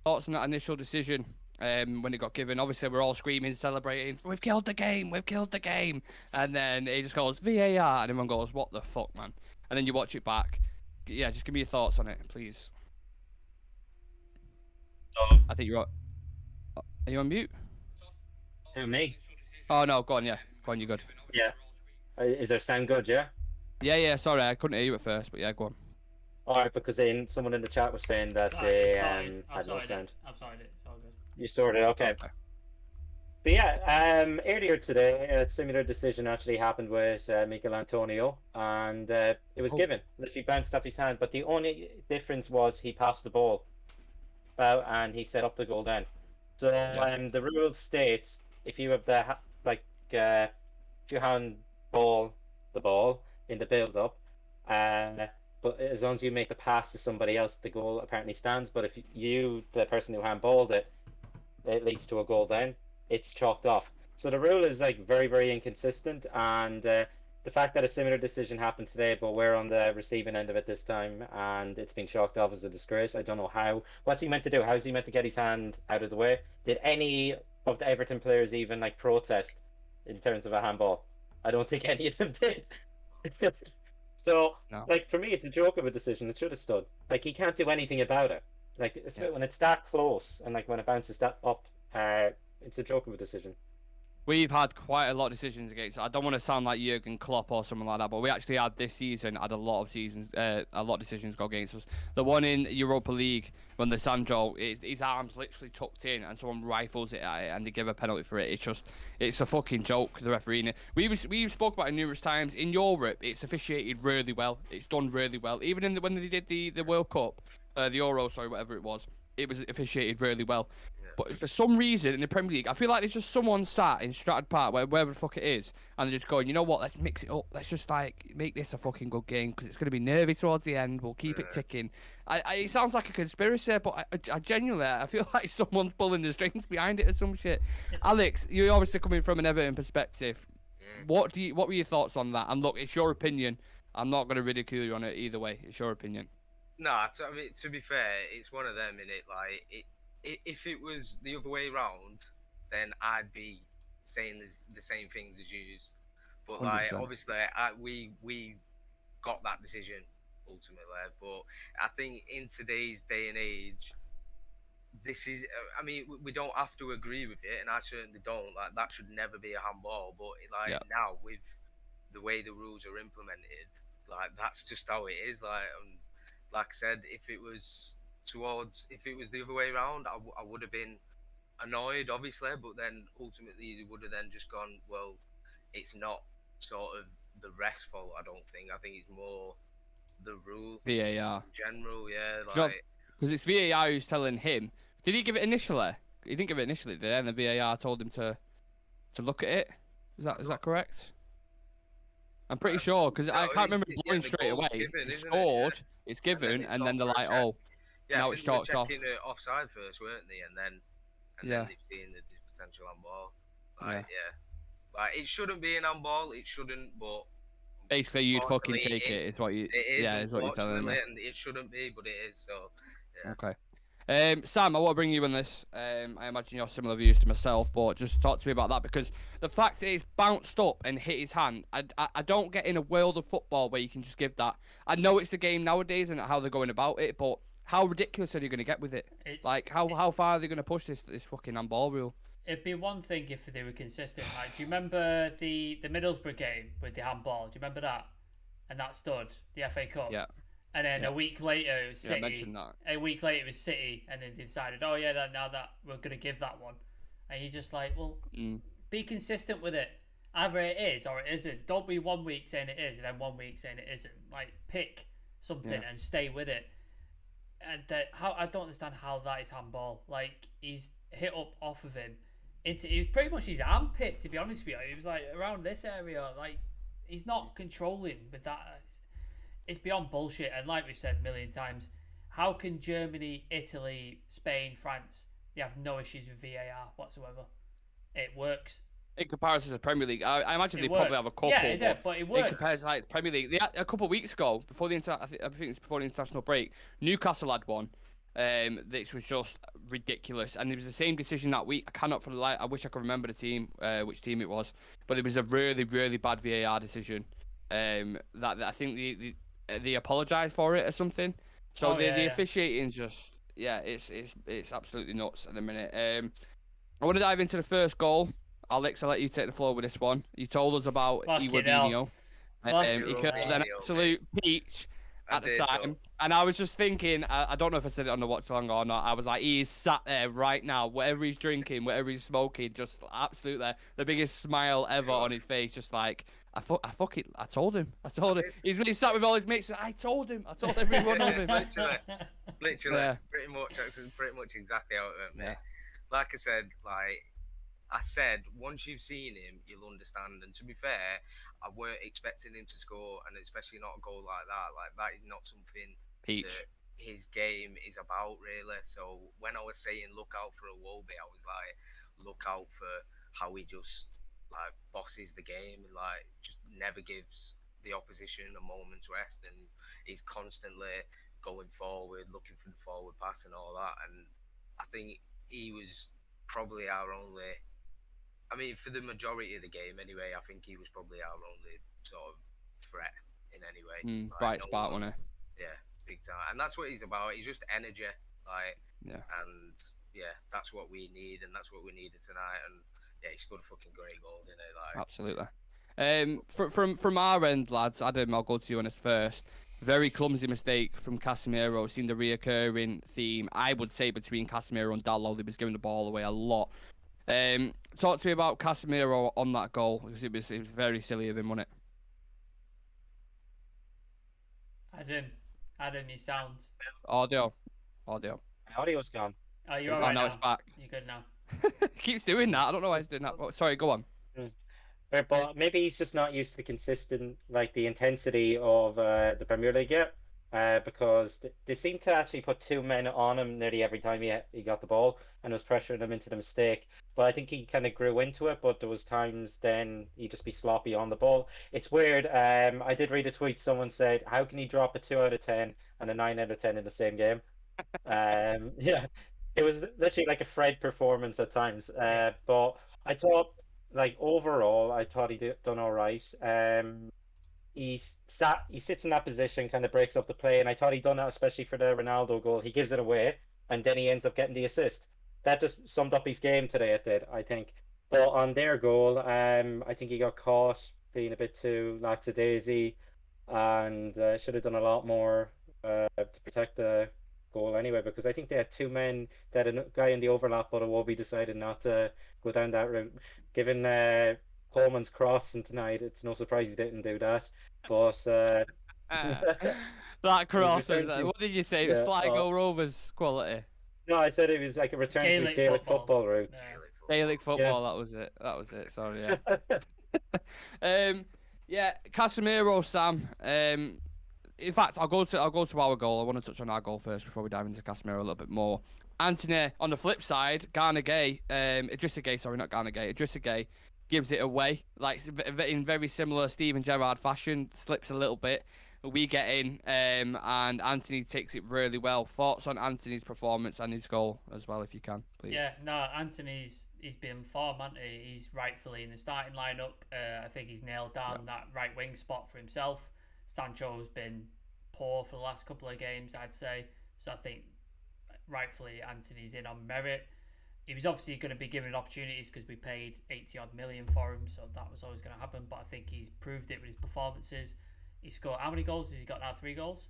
thoughts on that initial decision when it got given? Obviously, we're all screaming, celebrating. We've killed the game. We've killed the game. And then it just goes VAR, and everyone goes, "What the fuck, man?" And then you watch it back. Yeah, just give me your thoughts on it, please. I think you're. Are you on mute? Who, me? Oh no, go on. Yeah, go on. You're good. Yeah. Is there sound good? Yeah. Yeah. Sorry, I couldn't hear you at first, but yeah, go on. All right, because someone in the chat was saying that Sorry, they I've had no sorted sound. it. I've sorted it. It's all good. You sorted it, okay. But yeah, earlier today, a similar decision actually happened with Mikel Antonio, and it was given. Literally bounced off his hand, but the only difference was he passed the ball, and he set up the goal then. So the rule states if you have if you handball the ball in the build-up, but as long as you make the pass to somebody else, the goal apparently stands. But if you, the person who handballed it, it leads to a goal, then it's chalked off. So the rule is like very, very inconsistent, and the fact that a similar decision happened today, but we're on the receiving end of it this time, and it's been chalked off as a disgrace. I don't know how. What's he meant to do? How's he meant to get his hand out of the way? Did any of the Everton players even like protest in terms of a handball? I don't think any of them did. So, like, for me, it's a joke of a decision. It should have stood. Like, he can't do anything about it. Like, when it's that close and like when it bounces that up, it's a joke of a decision. We've had quite a lot of decisions against. I don't want to sound like Jurgen Klopp or something like that, but we actually had this season had a lot of decisions go against us. The one in Europa League when the Sandro, his arms literally tucked in and someone rifles it at it and they give a penalty for it. It's a fucking joke. The referee. We spoke about it numerous times. In Europe, it's officiated really well. It's done really well. Even when they did the World Cup, the Euro, sorry, whatever it was officiated really well. But for some reason in the Premier League, I feel like there's just someone sat in Stratford Park, wherever the fuck it is, and they're just going, you know what, let's mix it up. Let's just like make this a fucking good game because it's going to be nervy towards the end. We'll keep it ticking. It sounds like a conspiracy, but I genuinely, I feel like someone's pulling the strings behind it or some shit. Alex, you're obviously coming from an Everton perspective. What were your thoughts on that? And look, it's your opinion. I'm not going to ridicule you on it either way. It's your opinion. No, I mean, to be fair, it's one of them, innit? Like, if it was the other way around, then I'd be saying the same things as you. But 100%. Like, obviously, we got that decision ultimately. But I think in today's day and age, this is. I mean, we don't have to agree with it, and I certainly don't. Like, that should never be a handball. But now with the way the rules are implemented, like that's just how it is. Like I said, if it was the other way around, I would have been annoyed, obviously, but then ultimately you would have then just gone, well, it's not sort of the ref's fault, I don't think. I think it's more the rule. VAR. In general, yeah. Like, because it's VAR who's telling him. Did he give it initially? He didn't give it initially, did he? And the VAR told him to look at it? Is that correct? I'm pretty sure, because I can't remember it blowing straight away. He scored, it's given, and then they're like, oh, now it's chalked off. Checking it offside first, weren't they? And then they've seen the potential handball. Like, like, it shouldn't be an handball. It shouldn't, but basically you'd fucking take it. Is what you? It is, is what you're telling me. And it shouldn't be, but it is. So, yeah. Okay. Sam, I want to bring you in this. I imagine you have similar views to myself, but just talk to me about that, because the fact that it's bounced up and hit his hand, I don't get in a world of football where you can just give that. I know it's a game nowadays and how they're going about it, but how ridiculous are you going to get with it? Like, how far are they going to push this fucking handball rule? It'd be one thing if they were consistent. Like, do you remember the Middlesbrough game with the handball? Do you remember that? And that stood, the FA Cup. Yeah. And then a week later it was City. I mentioned that. A week later it was City, and then they decided, oh yeah, now that we're gonna give that one. And you're just like, well, be consistent with it. Either it is or it isn't. Don't be 1 week saying it is and then 1 week saying it isn't. Like, pick something and stay with it. And I don't understand how that is handball. Like, he's hit up off of him it was pretty much his armpit, to be honest with you. He was like around this area. Like, he's not controlling with that. It's beyond bullshit. And like we've said a million times, how can Germany, Italy, Spain, France, they have no issues with VAR whatsoever? It works. In comparison to the Premier League, I imagine they probably have a couple. Yeah, but it works. In comparison to like Premier League, a couple of weeks ago, before the I think it's before the international break, Newcastle had one. This was just ridiculous, and it was the same decision that week. I cannot for the life. I wish I could remember the team, which team it was, but it was a really, really bad VAR decision. That I think they apologised for it or something. So the officiating's just it's absolutely nuts at the minute. I want to dive into the first goal. Alex, I'll let you take the floor with this one. You told us about Iwadinho. He killed an absolute peach at the time. And I was just thinking, I don't know if I said it on the watch along or not. I was like, he is sat there right now, whatever he's drinking, whatever he's smoking, just absolutely the biggest smile ever on his face. Just like, I told him. He's sat with all his mates. I told everyone of him. Literally, pretty much. That's pretty much exactly how it went, mate. Like I said, once you've seen him, you'll understand. And to be fair, I weren't expecting him to score, and especially not a goal like that. Like, that is not something that his game is about, really. So when I was saying look out for Iwobi, I was like, look out for how he just like bosses the game and like just never gives the opposition a moment's rest, and he's constantly going forward, looking for the forward pass and all that. And I think he was probably our only, I mean, for the majority of the game anyway, I think he was probably our only sort of threat in any way. Bright spot, wasn't he? Yeah, big time. And that's what he's about. He's just energy. And that's what we need, and that's what we needed tonight. And yeah, he scored a fucking great goal, didn't he? Like, absolutely. From our end, lads, Adam, I'll go to you on this first. Very clumsy mistake from Casemiro. Seen the reoccurring theme, I would say, between Casemiro and Dalot. He was giving the ball away a lot. Talk to me about Casemiro on that goal, because it was very silly of him, wasn't it? Adam, you sound. Audio. Audio's gone. Oh, you're all right now. It's back. You're good now. Keeps doing that. I don't know why he's doing that. Oh, sorry, go on. But maybe he's just not used to the consistent, like the intensity of the Premier League yet, because they seem to actually put two men on him nearly every time he got the ball and was pressuring him into the mistake. But I think he kind of grew into it, but there was times then he'd just be sloppy on the ball. It's weird. I did read a tweet. Someone said, how can he drop a 2 out of 10 and a 9 out of 10 in the same game? It was literally like a Fred performance at times. But I thought, like, overall, I thought he done all right. He sits in that position, kind of breaks up the play, and I thought he done that especially for the Ronaldo goal. He gives it away, and then he ends up getting the assist. That just summed up his game today, it did, I think. But on their goal, I think he got caught being a bit too lackadaisy, and should have done a lot more to protect the goal anyway, because I think they had two men, that a guy in the overlap, but Iwobi decided not to go down that route. Given Coleman's crossing tonight, it's no surprise he didn't do that. But that cross, what did you say? It was Sligo Rovers quality. No, I said it was like a return to his Gaelic football route. Gaelic football, that was it. Sorry, yeah. Casemiro, Sam. In fact, I'll go to our goal. I want to touch on our goal first before we dive into Casemiro a little bit more. Anthony, on the flip side, Idrissa Gueye gives it away, like in very similar Steven Gerrard fashion, slips a little bit. We get in, and Anthony takes it really well. Thoughts on Anthony's performance and his goal as well, if you can, please. Yeah, no, Anthony's been form, hasn't he? He's rightfully in the starting lineup. I think he's nailed down that right wing spot for himself. Sancho's been poor for the last couple of games, I'd say. So I think rightfully Anthony's in on merit. He was obviously going to be given opportunities because we paid 80-odd million for him, so that was always going to happen. But I think he's proved it with his performances. He scored, how many goals has he got now? 3 goals?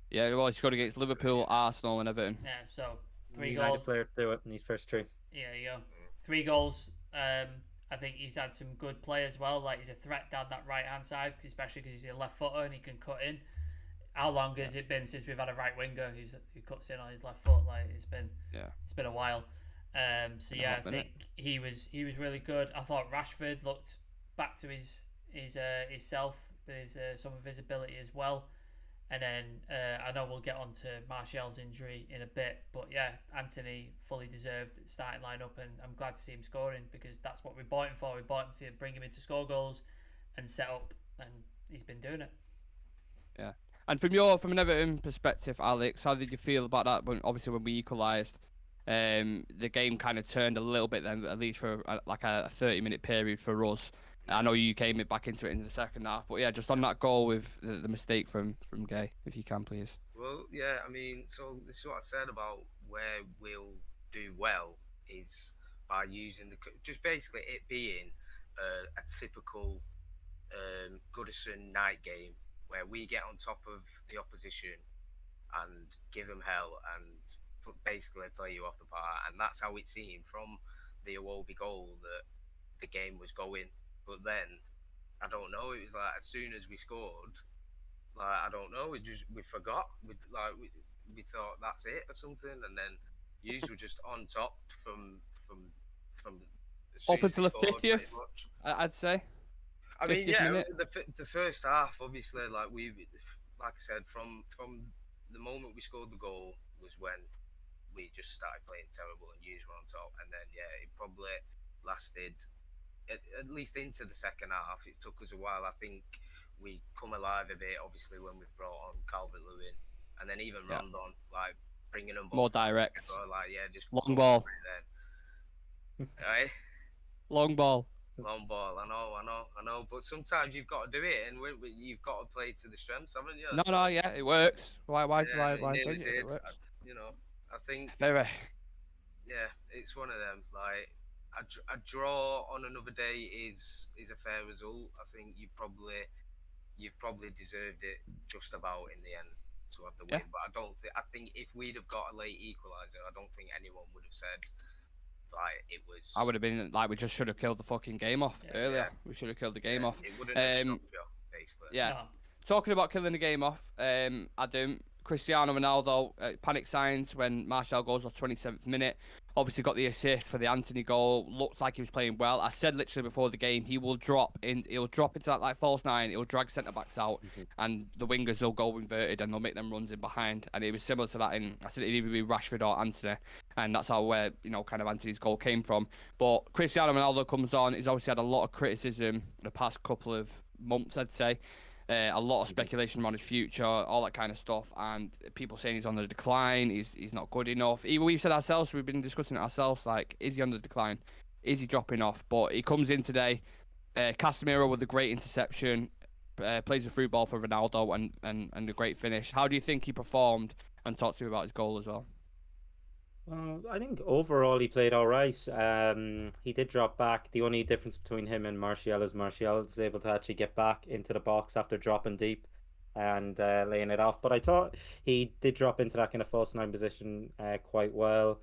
Yeah, well, he scored against Liverpool, Arsenal and Everton. Yeah, so 3 goals. Player to do it in these first 3. Yeah, there you go. 3 goals. I think he's had some good play as well. Like, he's a threat down that right-hand side, especially because he's a left footer and he can cut in. How long has it been since we've had a right winger who cuts in on his left foot? Like, it's been a while. I think he was really good. I thought Rashford looked back to his self, with some of his ability as well. And then I know we'll get on to Martial's injury in a bit, but yeah, Anthony fully deserved starting lineup, and I'm glad to see him scoring because that's what we bought him for. We bought him to bring him in to score goals and set up, and he's been doing it. Yeah, And from an Everton perspective, Alex, how did you feel about that? Obviously when we equalised, the game kind of turned a little bit then, at least for like a 30-minute period for us. I know you came back into it in the second half, but yeah, just on that goal with the mistake from Gay, if you can, please. Well, yeah, I mean, so this is what I said about where we'll do well is by using just basically it being a typical Goodison night game where we get on top of the opposition and give them hell and basically play you off the park, and that's how it seemed from the Iwobi goal that the game was going. But then I don't know, it was like as soon as we scored, like I don't know, we forgot, we thought that's it or something, and then you were just on top from as soon Up as until we the scored, 50th, I'd say. I mean, yeah, minute. the first half, obviously, like like I said, from the moment we scored the goal was when we just started playing terrible and you were on top, and then yeah, it probably lasted at least into the second half. It took us a while. I think we come alive a bit, obviously, when we brought on Calvert-Lewin, and then even Rondon, like bringing them more direct, like yeah, just long ball. Then, right? Long ball. Long ball, I know. But sometimes you've got to do it, and you've got to play to the strengths, haven't you? No, yeah, it works. Why change it if it works? I think very. Yeah, it's one of them. Like a draw on another day is a fair result. I think you've probably deserved it just about in the end to have the win. But I think if we'd have got a late equaliser, I don't think anyone would have said. Like it was. I would have been like, we just should have killed the fucking game off earlier. We should have killed the game off. It wouldn't have stopped you, basically. Yeah. No. Talking about killing the game off, Cristiano Ronaldo panic signs when Martial goes off 27th minute. Obviously got the assist for the Anthony goal. Looked like he was playing well. I said literally before the game he'll drop into that like false nine. He'll drag centre backs out, and the wingers will go inverted and they'll make them runs in behind. And it was similar to that I said it'd either be Rashford or Anthony, and that's how where kind of Anthony's goal came from. But Cristiano Ronaldo comes on. He's obviously had a lot of criticism in the past couple of months, I'd say. A lot of speculation on his future, all that kind of stuff, and people saying he's on the decline, he's not good enough. Even we've said ourselves, we've been discussing it ourselves, like, is he on the decline? Is he dropping off? But he comes in today, Casemiro with a great interception, plays a through ball for Ronaldo and a great finish. How do you think he performed? And talk to me about his goal as well. Well, I think overall he played all right. He did drop back. The only difference between him and Martial is Martial was able to actually get back into the box after dropping deep and laying it off. But I thought he did drop into that kind of false nine position quite well.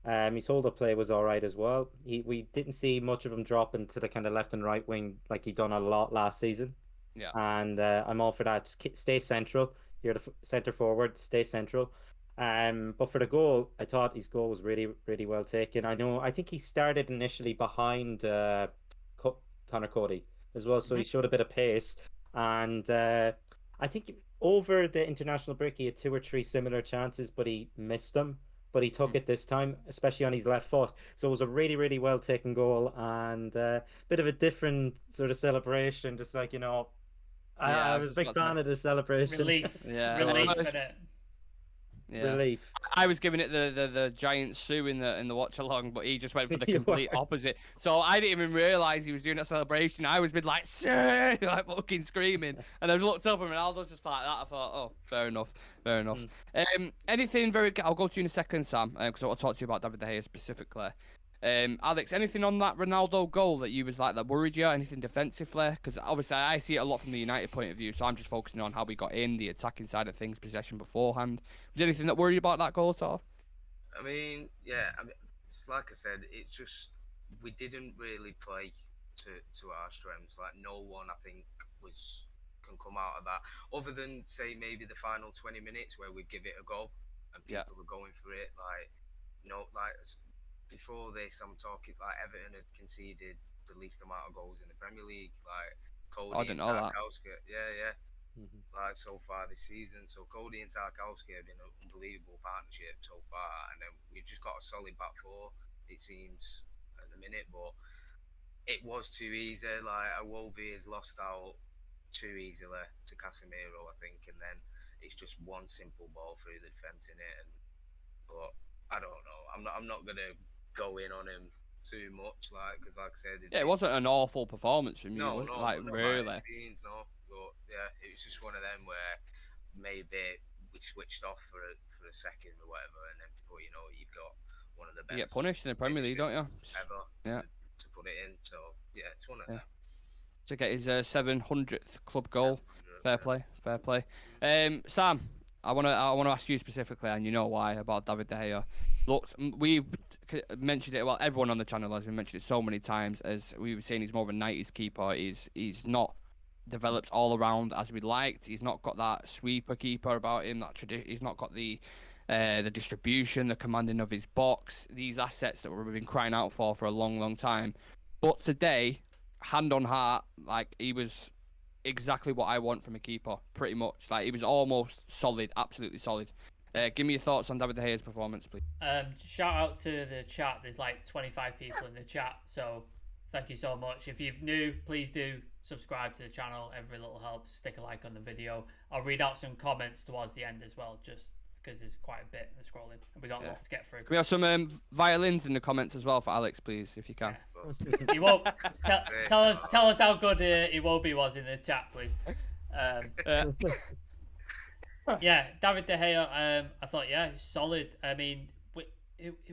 His hold-up play was all right as well. We didn't see much of him drop into the kind of left and right wing like he'd done a lot last season. Yeah. And I'm all for that. Just stay central. You're the centre forward. Stay central. But for the goal, I thought his goal was really, really well taken. I think he started initially behind Connor Cody as well, so he showed a bit of pace. And I think over the international break, he had 2 or 3 similar chances, but he missed them. But he took it this time, especially on his left foot. So it was a really, really well taken goal and a bit of a different sort of celebration. Just like, I was a big fan of the celebration. Relief. Relief in it. Yeah. Relief. I was giving it the giant Sue in the watch along, but he just went for the complete opposite. So I didn't even realise he was doing that celebration. I was been like, Sue, like fucking screaming, and I looked up and Ronaldo's just like that. I thought, oh, fair enough. Anything I'll go to you in a second, Sam, because I want to talk to you about David De Gea specifically. Alex, anything on that Ronaldo goal that you was like that worried you? Anything defensively? Because obviously I see it a lot from the United point of view, so I'm just focusing on how we got in, the attacking side of things, possession beforehand. Was there anything that worried you about that goal at all? I mean, yeah, it's like I said, it's just we didn't really play to our strengths. Like no one, I think, can come out of that, other than say maybe the final 20 minutes where we give it a go and people were going for it. Like before this, I'm talking like Everton had conceded the least amount of goals in the Premier League. Like Cody and Tarkowski, like so far this season. So Cody and Tarkowski have been an unbelievable partnership so far, and then we've just got a solid back four. It seems at the minute, but it was too easy. Like Iwobi has lost out too easily to Casemiro, I think, and then it's just one simple ball through the defence in it. But I don't know. I'm not gonna go in on him too much, because like I said, it wasn't an awful performance from you, was it? Like, not really. by any means, no. But yeah, it was just one of them where maybe we switched off for a second or whatever, and then before you know it, you've got one of the best. You get punished in the Premier League, don't you? Ever to put it in. So yeah, it's one of them. To get his 700th club goal. Fair play. Sam, I want to ask you specifically, and you know why, about David De Gea. Look, we mentioned it. Well, everyone on the channel has been mentioned it so many times. As we were saying, he's more of a 90s keeper. He's not developed all around as we liked. He's not got that sweeper keeper about him. He's not got the distribution, the commanding of his box. These assets that we've been crying out for a long, long time. But today, hand on heart, like, he was exactly what I want from a keeper, pretty much. Like, he was almost solid, absolutely solid. Give me your thoughts on David De Gea's performance, please. Shout out to the chat. There's like 25 people in the chat, so thank you so much. If you're new, please do subscribe to the channel. Every little helps. Stick a like on the video. I'll read out some comments towards the end as well, just because there's quite a bit in the scrolling, and we got a lot to get through. Can we have some violins in the comments as well for Alex, please, if you can? Yeah. He won't tell us how good Iwobi was in the chat, please. Yeah, David De Gea. I thought, solid. I mean,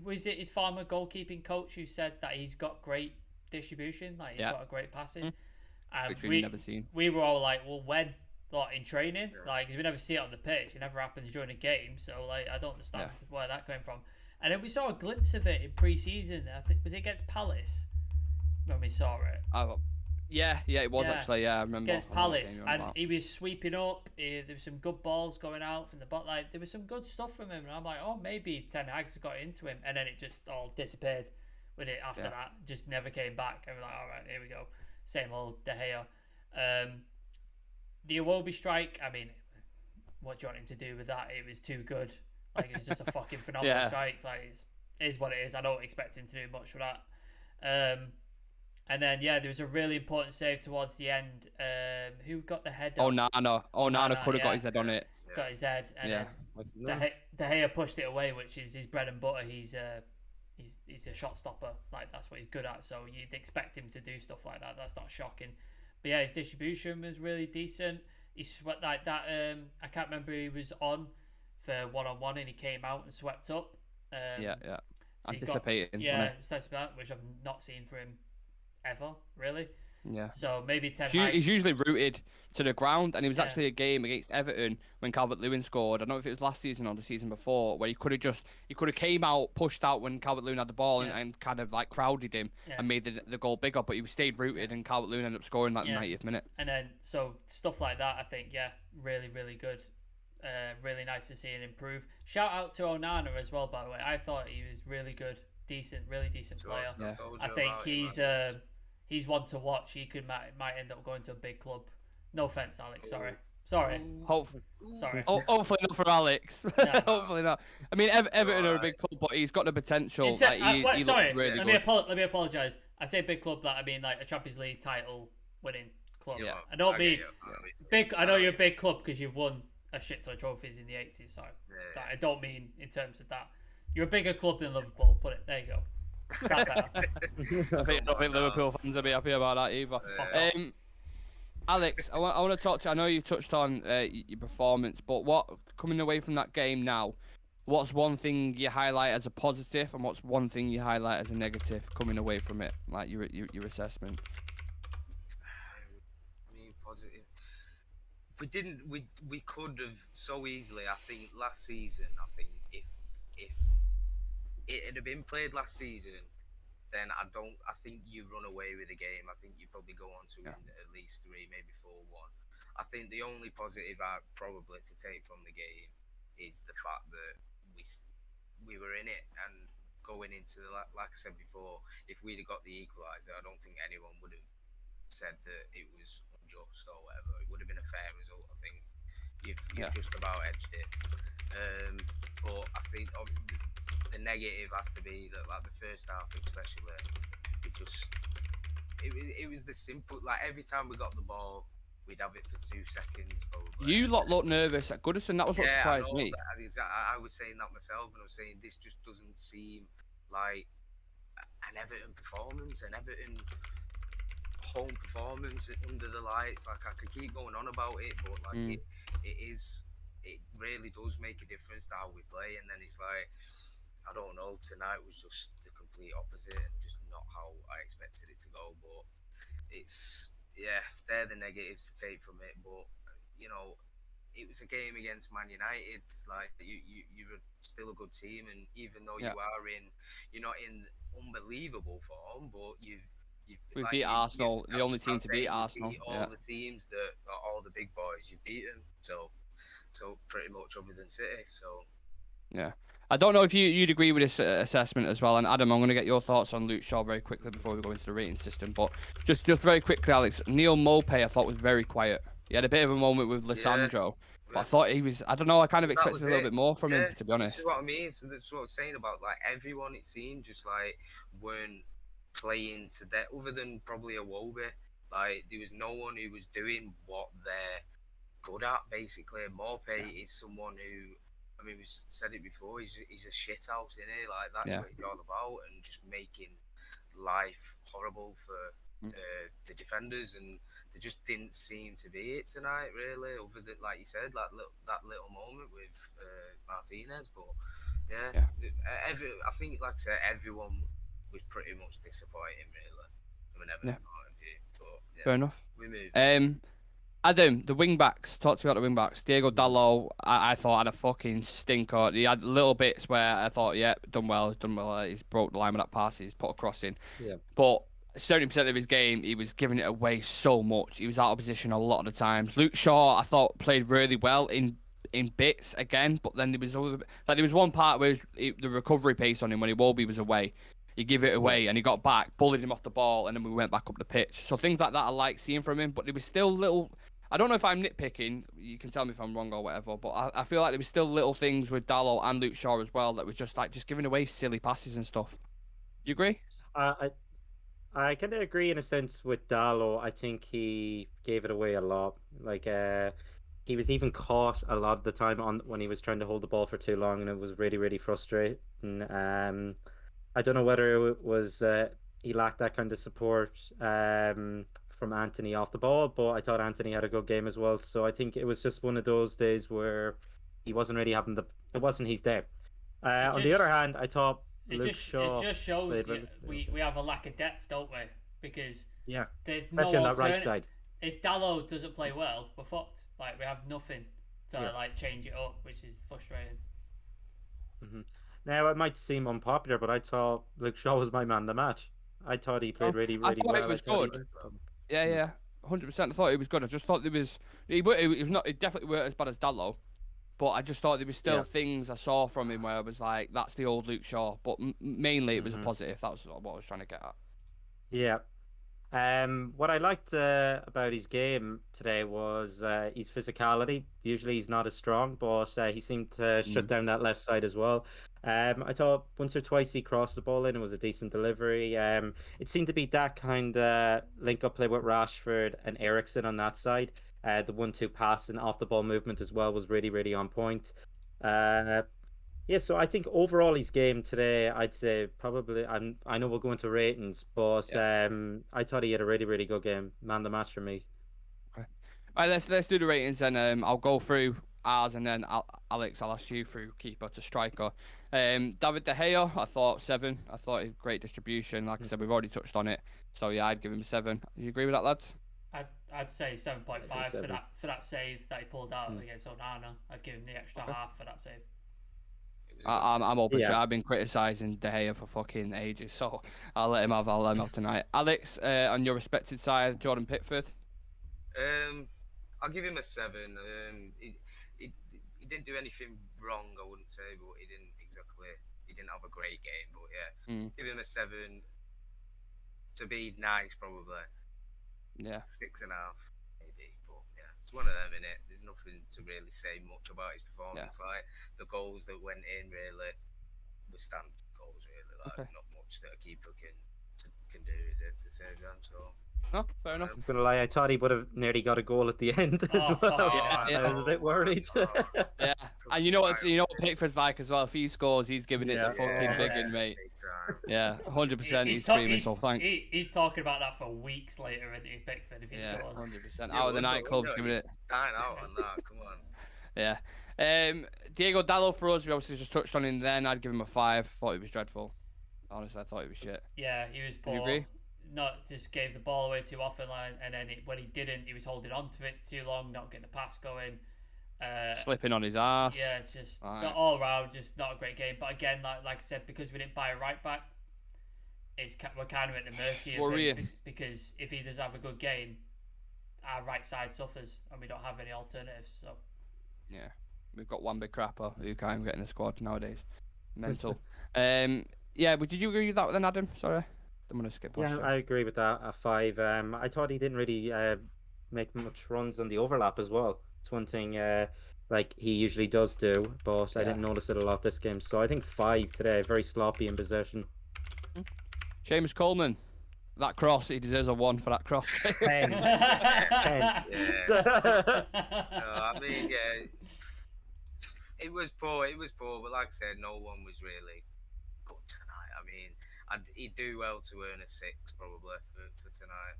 was it his former goalkeeping coach who said that he's got great distribution, like he's got a great passing? Which we've never seen. We were all like, well, when? Like, in training? Like, because we never see it on the pitch. It never happens during a game. So, like, I don't understand where that came from. And then we saw a glimpse of it in pre-season. I think, was it against Palace when we saw it? Yeah, it was actually. Yeah, I remember. Against Palace, and he was sweeping up. There was some good balls going out from the bot. Like, there was some good stuff from him, and I'm like, oh, maybe Ten Hag's got into him, and then it just all disappeared with it after that. Just never came back. And we're like, all right, here we go, same old De Gea. The Iwobi strike. I mean, what do you want him to do with that? It was too good. Like, it was just a fucking phenomenal strike. Like, it is what it is. I don't expect him to do much for that. And then, there was a really important save towards the end. Who got the head on? Nana could have got his head on it. Got his head. And then De Gea pushed it away, which is his bread and butter. He's a shot stopper. Like, that's what he's good at. So you'd expect him to do stuff like that. That's not shocking. But yeah, his distribution was really decent. He swept like that. I can't remember who he was on for one-on-one, and he came out and swept up. So anticipating. Which I've not seen for him ever, really. Yeah. So maybe he's usually rooted to the ground, and it was actually a game against Everton when Calvert-Lewin scored. I don't know if it was last season or the season before, where he could have came out, pushed out when Calvert-Lewin had the ball, and kind of like crowded him and made the goal bigger. But he stayed rooted, and Calvert-Lewin ended up scoring that 90th minute. And then so stuff like that, I think, really, really good. Really nice to see him improve. Shout out to Onana as well, by the way. I thought he was really good, really decent player. I think he's one to watch. He might end up going to a big club. No offense, Alex. Sorry. Hopefully not for Alex. No. Hopefully not. I mean, Everton are a big club, but he's got the potential. He looks really good. Let me apologise. I say big club, that I mean like a Champions League title winning club. Yeah. I don't mean big. I know you're a big club because you've won a shit ton of trophies in the 80s. So I don't mean in terms of that. You're a bigger club than Liverpool. Put it there. You go. I think Liverpool fans will be happy about that either. Alex, I want to talk to you. I know you touched on your performance, but what, coming away from that game now, what's one thing you highlight as a positive, and what's one thing you highlight as a negative coming away from it, like your assessment? I mean, positive. We could have so easily. I think last season. I think if it had been played last season, then I think you run away with the game. I think you probably go on to win at least 3, maybe 4-1. I think the only positive probably to take from the game is the fact that we were in it, and going into like I said before, if we'd have got the equaliser, I don't think anyone would have said that it was unjust or whatever. It would have been a fair result. I think you've just about edged it. But I think the negative has to be that, like, the first half especially, it was the simple, like, every time we got the ball, we'd have it for 2 seconds probably. You lot look nervous at Goodison. That was what surprised me. I was saying that myself, and I was saying this just doesn't seem like an Everton performance, an Everton home performance under the lights. Like, I could keep going on about it, but like it really does make a difference to how we play. And then it's like, I don't know, tonight was just the complete opposite and just not how I expected it to go. But it's, yeah, they're the negatives to take from it. But you know, it was a game against Man United. Like, you're still a good team, and even though you're not in unbelievable form, but We like, beat Arsenal, the only team to beat Arsenal. Beat all the teams that are all the big boys. You beat them, so pretty much other than City. So yeah, I don't know if you'd agree with this assessment as well. And Adam, I'm going to get your thoughts on Luke Shaw very quickly before we go into the rating system. But just very quickly, Alex, Neil Maupay I thought was very quiet. He had a bit of a moment with Lissandro. But I thought he was, I don't know, I kind of expected a little bit more from him, to be honest. This is what I mean. So that's what I was saying about, like, everyone, it seemed, just like weren't playing to that, other than probably Iwobi. Like, there was no one who was doing what they're good at, basically. Maupay is someone who, I mean, we said it before, he's a shithouse, isn't he? Like, that's what he's all about, and just making life horrible for the defenders, and there just didn't seem to be it tonight, really, other than, like you said, like that little moment with Martinez. But I think, like I said, everyone was pretty much disappointing, really, from an Everton point of view. But fair enough. We move. Adam, the wing backs. Talk to me about the wing backs. Diego Dalot, I thought had a fucking stinker. He had little bits where I thought, done well. He's broke the line with that pass. He's put a cross in. Yeah. But 70% of his game, he was giving it away so much. He was out of position a lot of the times. Luke Shaw, I thought, played really well in bits again. But then there was one part where the recovery pace on him when Iwobi was away. He gave it away and he got back, bullied him off the ball, and then we went back up the pitch. So things like that I like seeing from him, but there was still little. I don't know if I'm nitpicking. You can tell me if I'm wrong or whatever, but I feel like there was still little things with Dalot and Luke Shaw as well that was just giving away silly passes and stuff. You agree? I kind of agree in a sense with Dalot. I think he gave it away a lot. Like, he was even caught a lot of the time when he was trying to hold the ball for too long, and it was really, really frustrating. I don't know whether it was he lacked that kind of support from Anthony off the ball, but I thought Anthony had a good game as well. So I think it was just one of those days where he wasn't really having it wasn't his day. On the other hand, I thought Luke Shaw. It just shows we have a lack of depth, don't we? Because there's especially no on that right side. If Dalot doesn't play well, we're fucked. Like, we have nothing to like change it up, which is frustrating. Mm-hmm. Now, it might seem unpopular, but I thought Luke Shaw was my man of the match. I thought he played really, really well. I thought it was good. 100%. I thought it was good. I just thought there was he definitely weren't as bad as Dalot, but I just thought there was still things I saw from him where I was like, that's the old Luke Shaw. But mainly it was a positive. That was what I was trying to get at. Yeah. What I liked about his game today was his physicality. Usually he's not as strong, but he seemed to shut down that left side as well. I thought once or twice he crossed the ball in. It was a decent delivery. It seemed to be that kind of link-up play with Rashford and Eriksen on that side. The 1-2 pass and off-the-ball movement as well was really, really on point. So I think overall his game today, I'd say probably, I know we'll go into ratings, but I thought he had a really, really good game. Man of the match for me. Okay. All right, let's do the ratings, and I'll go through ours, and then Alex, I'll ask you through keeper to striker. David De Gea, I thought 7. I thought he had great distribution. Like I said, we've already touched on it. So yeah, I'd give him a 7. You agree with that, lads? I'd say 7.5 for that save that he pulled out against Onana. I'd give him the extra half for that save. I'm open to it. I've been criticising De Gea for fucking ages, so I'll let him have tonight. Alex, on your respected side, Jordan Pickford. I'll give him a 7. He didn't do anything wrong, I wouldn't say, but he didn't have a great game. But give him a 7. To be nice, probably. 6.5, maybe. But it's one of them, innit? There's nothing to really say much about his performance. Like, the goals that went in, really, were standard goals, really. Like, not much that a keeper can do, is it, to save them? So No, fair enough. I'm gonna lie, I thought he would have nearly got a goal at the end as Oh, well. fuck yeah. I was a bit worried. Yeah, and you know what Pickford's like as well. If he scores, he's giving it the fucking big one, mate. Yeah, 100%. He's screaming. So thanks. He's talking about that for weeks later, isn't he, Pickford, if he scores? 100%. Out of the nightclubs, giving it. Dying out on that. Come on. Yeah. Diego Dallo for us, we obviously just touched on him then. I'd give him a 5. Thought he was dreadful. Honestly, I thought he was shit. Yeah, he was poor. Do you agree? Not just gave the ball away too often, and then when he didn't, he was holding on to it too long, not getting the pass going. Slipping on his ass. Yeah, just not all round, just not a great game. But again, like I said, because we didn't buy a right back, we're kind of at the mercy of him, because if he does have a good game, our right side suffers, and we don't have any alternatives. So yeah, we've got one big crapper who can't even get in the squad nowadays. Mental. Yeah, but did you agree with that then, Adam? Sorry. I'm gonna skip. Yeah, I agree with that. A 5. I thought he didn't really make much runs on the overlap as well. It's one thing like he usually does do, but I didn't notice it a lot this game. So I think 5 today. Very sloppy in possession. Seamus Coleman, that cross, he deserves a 1 for that cross. 10. 10. Yeah. I mean, yeah, it was poor. But like I said, no one was really good tonight. I mean, he'd do well to earn a 6 probably for tonight.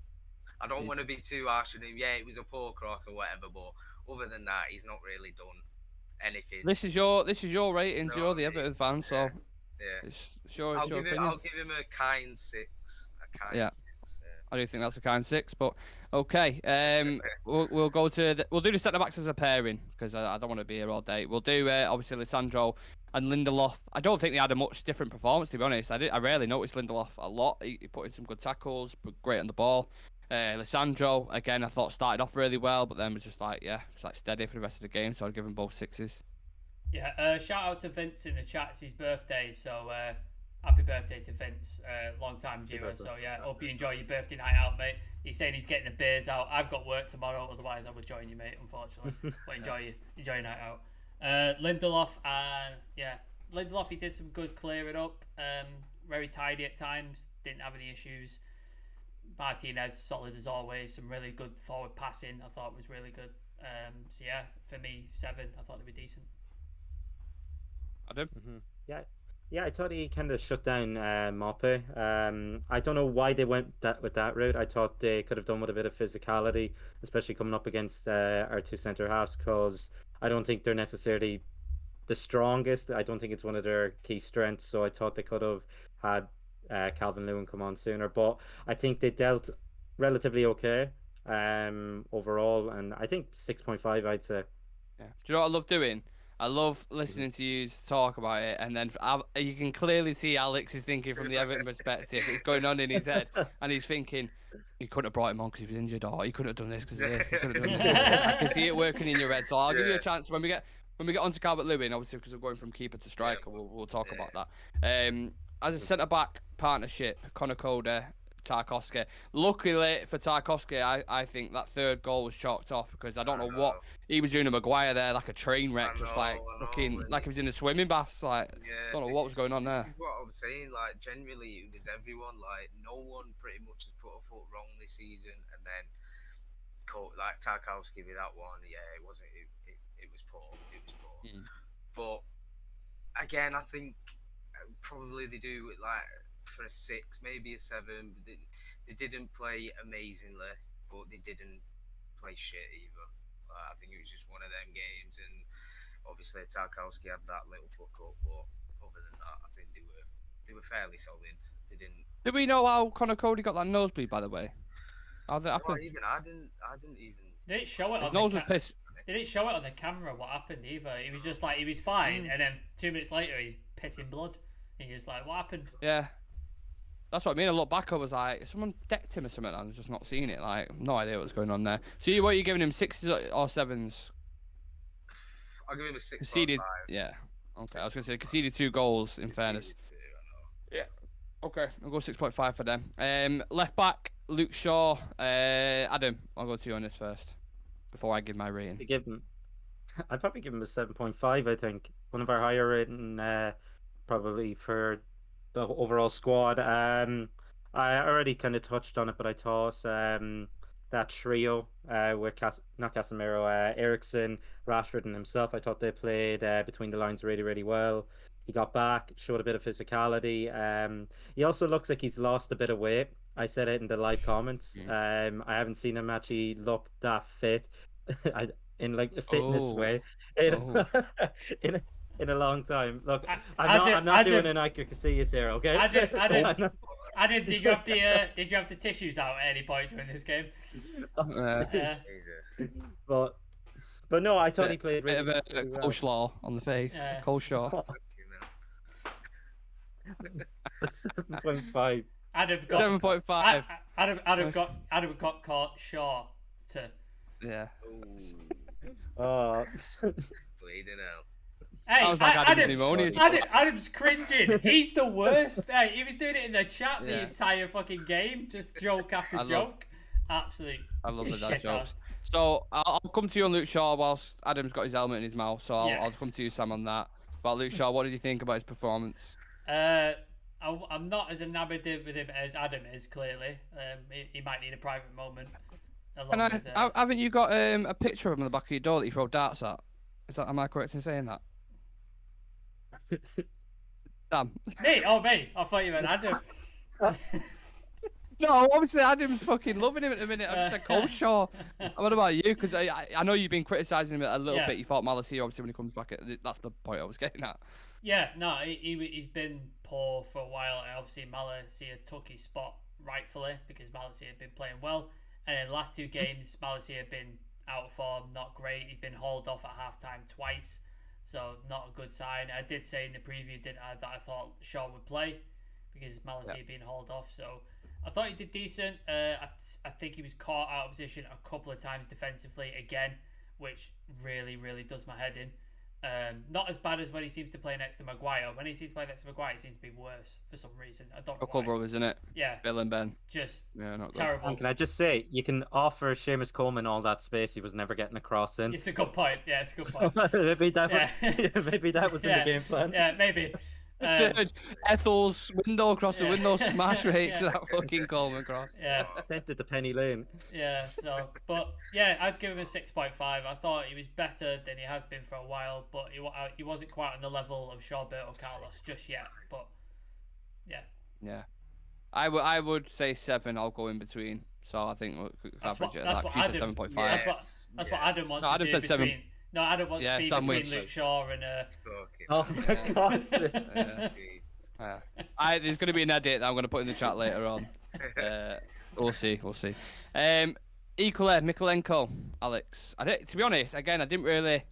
I don't want to be too harsh on him. Yeah, it was a poor cross or whatever, but other than that, he's not really done anything. This is your ratings. You're the Everton fan, so it's your opinion. I'll give him a kind 6. A kind 6. Yeah. I do think that's a kind 6, but okay. We'll go to we'll do the centre backs as a pairing because I don't want to be here all day. We'll do obviously Lisandro and Lindelof. I don't think they had a much different performance, to be honest. I rarely noticed Lindelof a lot. He put in some good tackles, but great on the ball. Lisandro, again, I thought started off really well, but then was just like, it's like steady for the rest of the game, so I'd give them both 6s. Yeah, shout out to Vince in the chat. It's his birthday, so happy birthday to Vince, long time viewer. So yeah, hope you enjoy your birthday night out, mate. He's saying he's getting the beers out. I've got work tomorrow, otherwise I would join you, mate, unfortunately. But enjoy your night out. Lindelof, Lindelof, he did some good clearing up, very tidy at times, didn't have any issues. Martinez, solid as always, some really good forward passing, I thought was really good. So yeah, for me, 7, I thought they were decent. Adam? Yeah, I thought he kind of shut down Mope. I don't know why they went with that route. I thought they could have done with a bit of physicality, especially coming up against our 2 centre halves, because I don't think they're necessarily the strongest. I don't think it's one of their key strengths. So I thought they could have had Calvert-Lewin come on sooner. But I think they dealt relatively okay overall, and I think 6.5, I'd say. Yeah. Do you know what I love doing? I love listening to you talk about it, and then you can clearly see Alex is thinking from the Everton perspective. It's going on in his head, and he's thinking, he couldn't have brought him on because he was injured, or he couldn't have done this because of this. He couldn't have done this. I can see it working in your head, so I'll give you a chance when we get onto Calvert-Lewin, obviously because we're going from keeper to striker. We'll talk about that. As a centre back partnership, Conor Coda, Tarkowski. Luckily for Tarkowski, I think that third goal was chalked off because I don't know what he was doing to Maguire there, like a train wreck, just like looking like he was in the swimming baths. Like, I don't know what was going on there. This is what I'm saying. Like, generally, it was everyone. Like, no one pretty much has put a foot wrong this season, and then like Tarkowski with that one, it wasn't. It was poor. It was poor. But again, I think probably they do it like for a 6, maybe a 7. But they didn't play amazingly, but they didn't play shit either. I think it was just one of them games, and obviously Tarkowski had that little fuck up, but other than that, I think they were fairly solid. They didn't. Did we know how Conor Cody got that nosebleed, by the way? How did that happen? I didn't even. They didn't show it on nose was pissed. They didn't show it on the camera what happened either. He was just like, he was fine, and then 2 minutes later he's pissing blood, and you're just like, what happened? Yeah. That's what I mean. I looked back, I was like, someone decked him or something. I was just not seeing it. Like, no idea what was going on there. So, what are you giving him, 6s or 7s? I'll give him a 6. Conceded, yeah. Okay, I was gonna say conceded 2 goals. In fairness. Yeah. Okay, I'll go 6.5 for them. Left back, Luke Shaw. Adam, I'll go to you on this first before I give my rating. I'd probably give him a 7.5. I think one of our higher rating, probably for the overall squad. I I already kind of touched on it, but I thought that trio with not Casemiro, Ericsson, Rashford, and himself, I thought they played between the lines really, really well. He got back, showed a bit of physicality. He also looks like he's lost a bit of weight. I said it in the live comments. I haven't seen him actually look that fit, in like a fitness way, in in in a long time. Look, I'm not doing an Iker Casillas here, okay? Adam, did you have the tissues out at any point during this game? But no, I thought he played really well. Bit of a coleslaw on the face. Coleslaw. 7.5. Adam got 7.5. Adam got caught short to. Yeah. Oh. Bleeding out. Hey, Adam's cringing. He's the worst. Hey, he was doing it in the chat the entire fucking game, just joke after joke. Absolutely. I love the dad jokes. So I'll come to you on Luke Shaw whilst Adam's got his helmet in his mouth. So I'll come to you, Sam, on that. But Luke Shaw, what did you think about his performance? I'm not as enamored with him as Adam is. Clearly, he might need a private moment. Haven't you got a picture of him on the back of your door that you throw darts at? Am I correct in saying that? Damn. Me? Oh, me. I thought you meant Adam. No, obviously Adam's fucking loving him at the minute. I just said Coleshaw. What about you? Because I know you've been criticising him a little bit. You thought Malacia, obviously, when he comes back, that's the point I was getting at. Yeah, no, he's been poor for a while. Obviously, Malacia took his spot rightfully because Malacia had been playing well. And in the last two games, Malacia had been out of form, not great. He'd been hauled off at half-time twice. So not a good sign. I did say in the preview, that I thought Shaw would play because Malacia had been hauled off. So I thought he did decent. I think he was caught out of position a couple of times defensively again, which really, really does my head in. Not as bad as when he seems to play next to Maguire. When he seems to play next to Maguire, it seems to be worse for some reason. I don't know why. Brothers, isn't it? Yeah. Bill and Ben. Just not terrible. And can I just say, you can offer Seamus Coleman all that space he was never getting across in. It's a good point. Yeah, it's a good point. maybe that was in the game plan. Yeah, maybe. Ethel's window across the window smash rate to that fucking Coleman cross. Yeah. Tempted the Penny Lane. Yeah, but yeah, I'd give him a 6.5. I thought he was better than he has been for a while, but he wasn't quite on the level of Shaw, Burt or Carlos just yet. But yeah. I would say 7. I'll go in between. So I think we'll average it at that. She's 7.5. That's what Adam wants to Adam do said between. 7. No, Adam wants to be between Luke Shaw and. Oh my God. There's going to be an edit that I'm going to put in the chat later on. We'll see. Equally, Mikolenko, Alex. To be honest, again, I didn't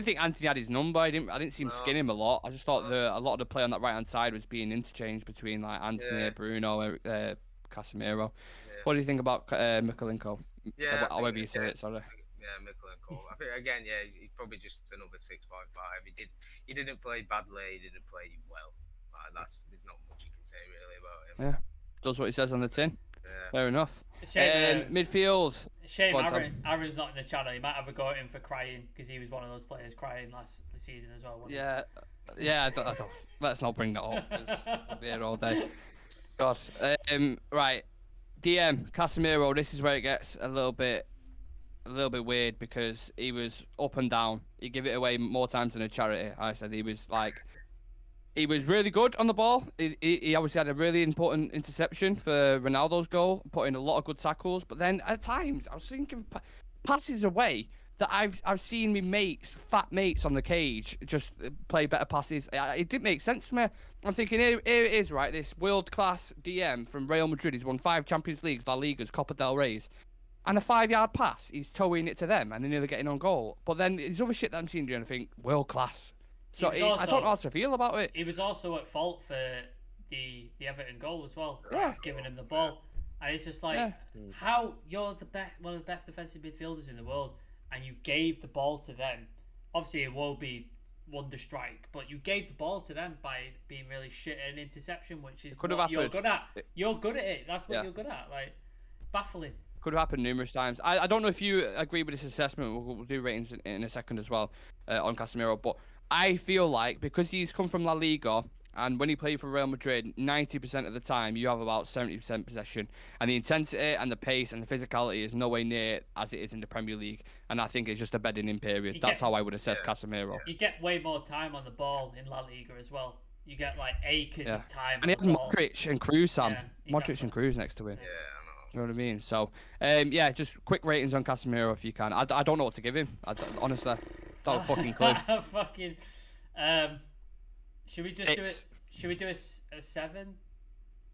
think Anthony had his number. I didn't see him skin him a lot. I just thought a lot of the play on that right hand side was being interchanged between like Anthony, Bruno, Casemiro. Yeah. What do you think about Mikolenko? However you say it, sorry. Yeah, Mikolenko. I think again, he's probably just another 6.5. He didn't play badly. He didn't play well. There's not much you can say really about him. Yeah, does what he says on the tin. Yeah. Fair enough. Midfield. Shame Aaron's not in the channel. He might have a go at him for crying because he was one of those players crying last season as well. Yeah. I don't, let's not bring that up. 'Cause I'll be here all day. God. Right. DM Casemiro. This is where it gets a little bit weird because he was up and down. He gave it away more times than a charity. I said he was really good on the ball. He obviously had a really important interception for Ronaldo's goal, put in a lot of good tackles. But then at times I was thinking passes away that I've seen me fat mates on the cage just play better passes. It didn't make sense to me. I'm thinking here it is, right? This world class DM from Real Madrid. He's won 5 Champions Leagues, La Ligas, Copa del Rey's. And a 5-yard pass, he's towing it to them, and they're nearly getting on goal. But then there's other shit that I'm seeing doing, I think, world class. So I don't know how to feel about it. He was also at fault for the Everton goal as well. Yeah. Giving him the ball. And it's just like, how you're one of the best defensive midfielders in the world, and you gave the ball to them. Obviously, it won't be wonder strike, but you gave the ball to them by being really shit at an interception, which is what you're good at. You're good at it. That's what you're good at. Like, baffling. Could have happened numerous times. I don't know if you agree with this assessment. We'll do ratings in a second as well on Casemiro, but I feel like because he's come from La Liga And when you play for Real Madrid, 90% of the time you have about 70% possession, and the intensity and the pace and the physicality is nowhere near as it is in the Premier League. And I think it's just a bedding in period. That's how I would assess Casemiro. You get way more time on the ball in La Liga as well. You get like acres of time. And he on the had ball. Modric and Cruz, Sam. Yeah, exactly. Modric and Cruz next to him. Yeah, I know. You know what I mean? So, yeah, just quick ratings on Casemiro if you can. I don't know what to give him. Honestly, don't have a fucking clue. Fucking. Should we just do it? Should we do a 7?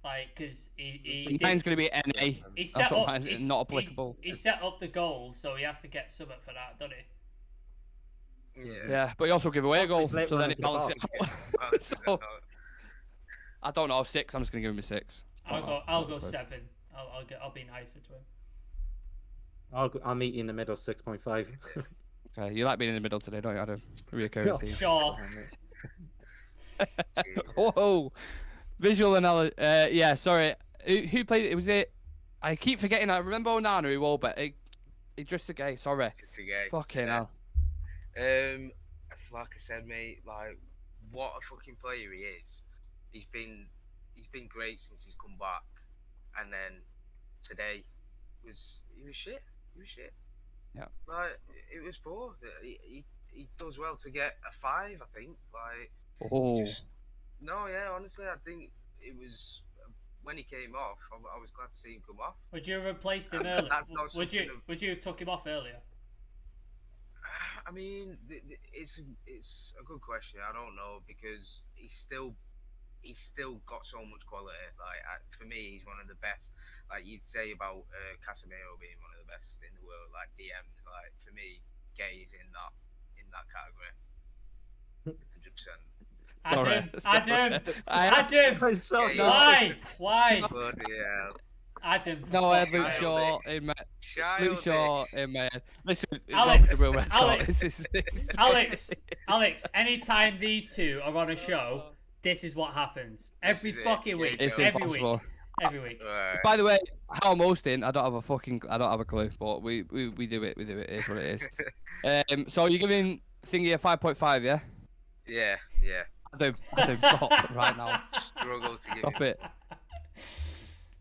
Like, because he Mine's going to be NA. He set up. Mine's not applicable. He set up the goal, so he has to get something for that, doesn't he? Yeah, but he also give away a goal, so then it balances it out. So, I don't know, 6. I'm just gonna give him a 6. I'll go 7. I'll be nicer to him. I'll meet you in the middle, 6.5. Okay, you like being in the middle today, don't you, Adam? Reoccurring theme. Sure. Whoa, visual analysis. Yeah, sorry. Who played it? Was it? I keep forgetting. I remember Onana who won, but it just a gay. Sorry. It's a gay. Fucking hell. Like I said, mate, like what a fucking player he is. He's been great since he's come back, and then today he was shit. He was shit. Yeah. Like it was poor. He does well to get a 5, I think. Like. Oh. Honestly, I think it was when he came off. I was glad to see him come off. Would you have replaced him earlier? Would you have took him off earlier? I mean, it's a good question. I don't know because he's still got so much quality. Like for me, he's one of the best. Like you'd say about Casemiro being one of the best in the world. Like DMs. Like for me, Gay is in that category. 100%. Adam, why? Bloody hell. Adam, no, I had Luke Shaw in my head. Listen, Alex, anytime these two are on a show, this is what happens. Every fucking week. It's every impossible. week. Every week. Right. By the way, how I'm hosting, I don't have a clue, but we do it. It is what it is. So you're giving Thingy a 5.5, yeah? Yeah. I do stop right now. Struggle to give Stop him.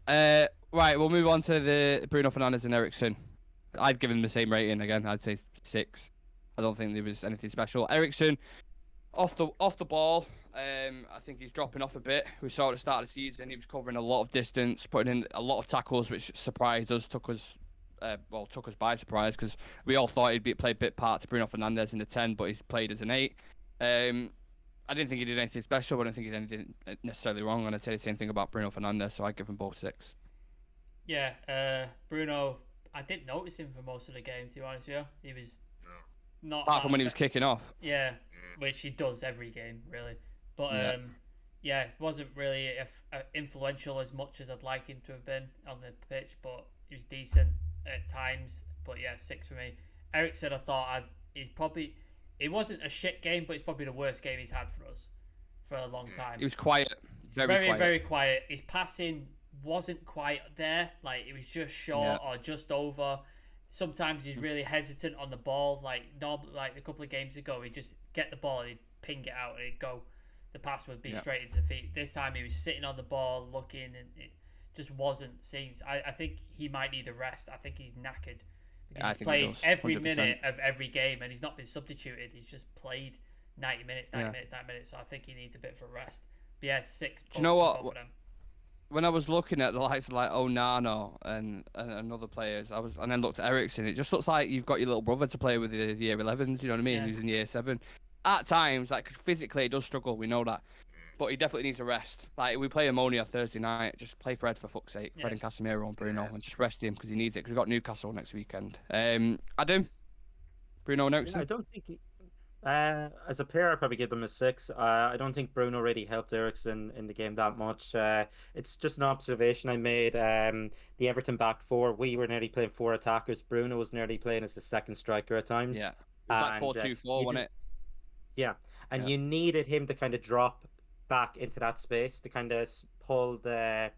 it. Right, we'll move on to the Bruno Fernandes and Eriksen. I'd give him the same rating again. I'd say 6. I don't think there was anything special. Eriksen, off the ball. I think he's dropping off a bit. We saw at the start of the season he was covering a lot of distance, putting in a lot of tackles, which surprised us, took us by surprise because we all thought he'd play a bit part to Bruno Fernandes in the 10, but he's played as an 8. I didn't think he did anything special, but I don't think he did anything necessarily wrong. And I'd say the same thing about Bruno Fernandes, so I'd give them both 6. Yeah, Bruno, I didn't notice him for most of the game, to be honest with you. He was not... Apart from when he was kicking off. Yeah, which he does every game, really. But, yeah, wasn't really influential as much as I'd like him to have been on the pitch, but he was decent at times. But, yeah, 6 for me. Eriksen, I thought he's probably... It wasn't a shit game, but it's probably the worst game he's had for us for a long time. He was quiet. Very quiet. His passing wasn't quite there. Like, it was just short or just over. Sometimes he's really hesitant on the ball. Like a couple of games ago, he'd just get the ball and he'd ping it out and it'd go. The pass would be straight into the feet. This time he was sitting on the ball, looking, and it just wasn't seen. I think he might need a rest. I think he's knackered. Because he's played every minute of every game and he's not been substituted. He's just played 90 minutes. So I think he needs a bit of a rest. But yeah, 6. Do you know what? When I was looking at the likes of like Onana and other players, and then looked at Eriksen, it just looks like you've got your little brother to play with the year 11s. You know what I mean? Yeah. He's in year 7. At times, like 'cause physically he does struggle. We know that. But he definitely needs a rest. Like, we play Ammonia Thursday night. Just play Fred, for fuck's sake. Fred and Casemiro and Bruno. And just rest him because he needs it. Because we've got Newcastle next weekend. Adam? Bruno and Eriksen? I don't think... as a pair, I'd probably give them a 6. I don't think Bruno really helped Eriksen in the game that much. It's just an observation I made. The Everton back 4, we were nearly playing 4 attackers. Bruno was nearly playing as the second striker at times. Yeah. It was like 4-2-4, wasn't it? Yeah. And you needed him to kind of drop back into that space to kind of pull the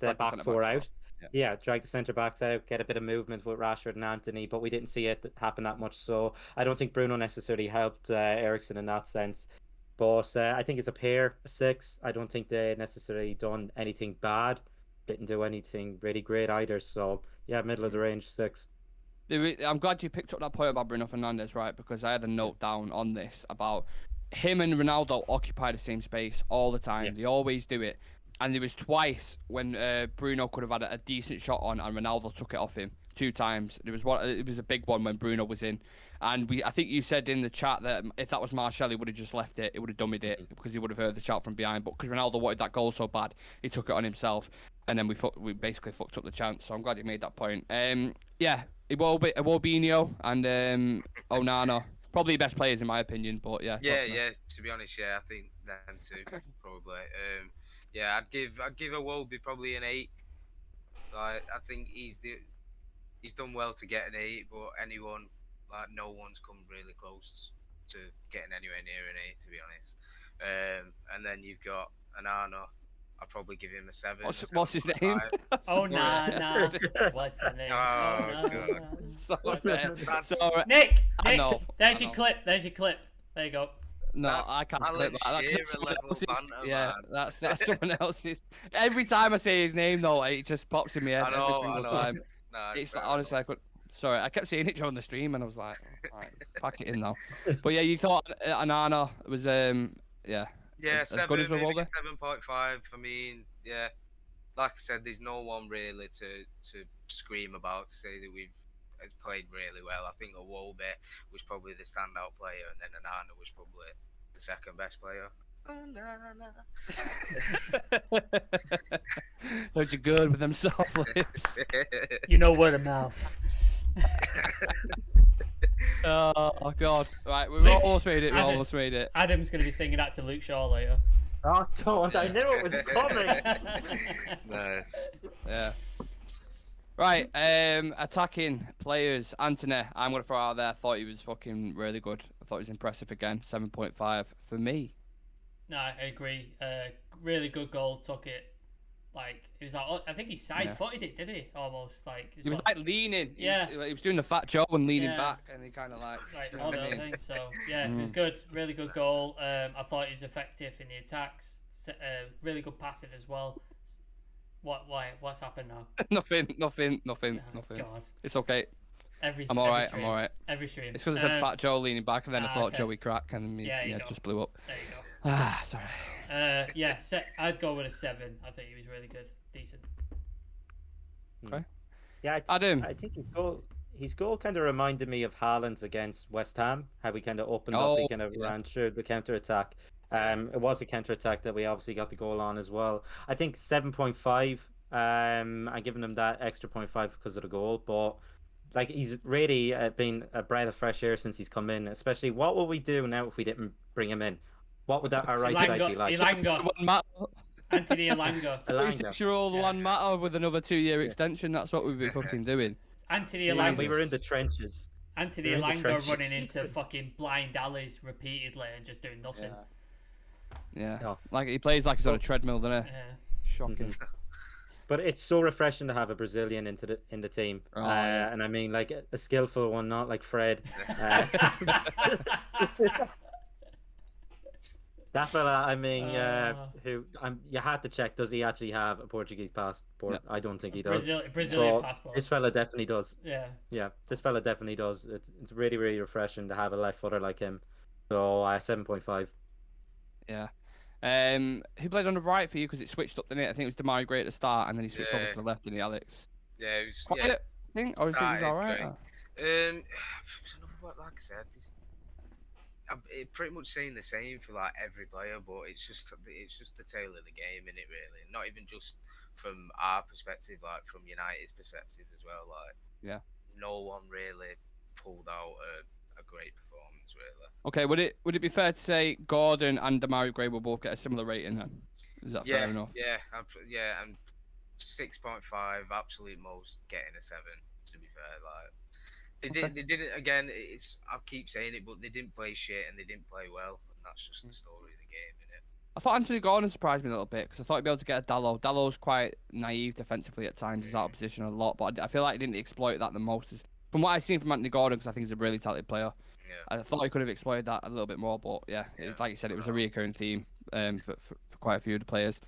back 4 out. Yeah, drag the centre backs out, get a bit of movement with Rashford and Anthony, but we didn't see it happen that much. So I don't think Bruno necessarily helped Eriksen in that sense. But I think it's a pair, a 6. I don't think they necessarily done anything bad. Didn't do anything really great either. So yeah, middle of the range, 6. I'm glad you picked up that point about Bruno Fernandes, right? Because I had a note down on this about him and Ronaldo occupy the same space all the time. Yeah. They always do it. And there was twice when Bruno could have had a decent shot on and Ronaldo took it off him. 2 times. There was one. It was a big one when Bruno was in, and I think you said in the chat that if that was Martial, he would have just left it. It would have dummied it because he would have heard the shot from behind. But because Ronaldo wanted that goal so bad, he took it on himself, and then we basically fucked up the chance. So I'm glad you made that point. Yeah, Iwobi and Onana, probably the best players in my opinion. But yeah. Yeah. To be honest, yeah, I think them two probably. Yeah, I'd give Iwobi probably an 8. Like, I think he's done well to get an 8, but no one's come really close to getting anywhere near an 8, to be honest. And then you've got Onana. I'd probably give him a 7. What's his name? Oh, nah. What's the name? Oh, God. Sorry. Nick, know, there's your clip. There you go. No, I can't clip that. That's someone else's. Yeah, man. that's someone else's. Every time I say his name, though, it just pops in my head every single time. No, It's like, honestly, I could. Sorry, I kept seeing it during the stream, and I was like, all right, pack it in now. But yeah, you thought Onana was Yeah, as 7, good as maybe Revolver? 7.5. I mean, yeah, like I said, there's no one really to scream about to say that has played really well. I think Iwobi was probably the standout player, and then Onana was probably the second best player. Heard you good with them soft lips. You know word of mouth. Oh God! Right, we Luke, almost made it. We almost made it. Adam's going to be singing that to Luke Shaw later. Oh, don't! I knew it was coming. Nice. Yeah. Right, attacking players. Anthony, I'm going to throw out there. I thought he was fucking really good. I thought he was impressive again. 7.5 for me. No, I agree. Really good goal. Took it. Like, it was like, I think he side-footed it, did he? Almost like he was like leaning. Yeah, he was doing the fat Joe and leaning back, and he kind of like all the other things. So yeah, it was good. Really good goal. I thought he was effective in the attacks. Really good passing as well. What's happened now? Nothing. Oh, God. It's okay. I'm all right. I'm all right. Every stream. It's because I said Fat Joe leaning back, and then I thought okay. Joey Crack, and it just blew up. There you go. Sorry. Yeah, I'd go with a 7. I think he was really good, decent. Okay. Yeah, Adam. I think his goal kind of reminded me of Haaland's against West Ham. How we kind of opened up, he kind of ran through the counter attack. It was a counter attack that we obviously got the goal on as well. I think 7.5. I'm giving him that extra 0.5 because of the goal, but like he's really been a breath of fresh air since he's come in. Especially, what would we do now if we didn't bring him in? What would our right side be like? Anthony Elanga. 36-year-old Juan Mata with another 2-year extension. That's what we'd be fucking doing. Anthony Elanga. We were in the trenches. Anthony Elanga running into fucking blind alleys repeatedly and just doing nothing. Yeah. Oh. Like he plays like he's on a treadmill, doesn't he? Yeah. Shocking. But it's so refreshing to have a Brazilian in the team, and I mean like a skillful one, not like Fred. That fella, I mean, you had to check. Does he actually have a Portuguese passport? No. I don't think he does. Brazilian passport. This fella definitely does. Yeah, this fella definitely does. It's really, really refreshing to have a left footer like him. So 7.5. Yeah. Who played on the right for you? Because it switched up, didn't it? I think it was Damari Gray at the start, and then he switched over to the left, didn't he, Alex? Yeah, it was. Quiet, I think, or do you think he was alright? Like I said, I'm pretty much saying the same for like every player, but it's just the tail of the game, isn't it? Really, not even just from our perspective, like from United's perspective as well. Like, no one really pulled out a great performance, really. Okay, would it be fair to say Gordon and Damari Gray will both get a similar rating then? Is that fair enough? Yeah, and 6.5, absolute most getting a 7. To be fair, like. They didn't. Again, I keep saying it, but they didn't play shit and they didn't play well, and that's just the story of the game, innit? I thought Anthony Gordon surprised me a little bit because I thought he'd be able to get a Dallo. Dallo's quite naive defensively at times. He's out of position a lot, but I feel like he didn't exploit that the most. from what I've seen from Anthony Gordon, because I think he's a really talented player. Yeah. I thought he could have exploited that a little bit more, but like you said, it was a recurring theme for quite a few of the players.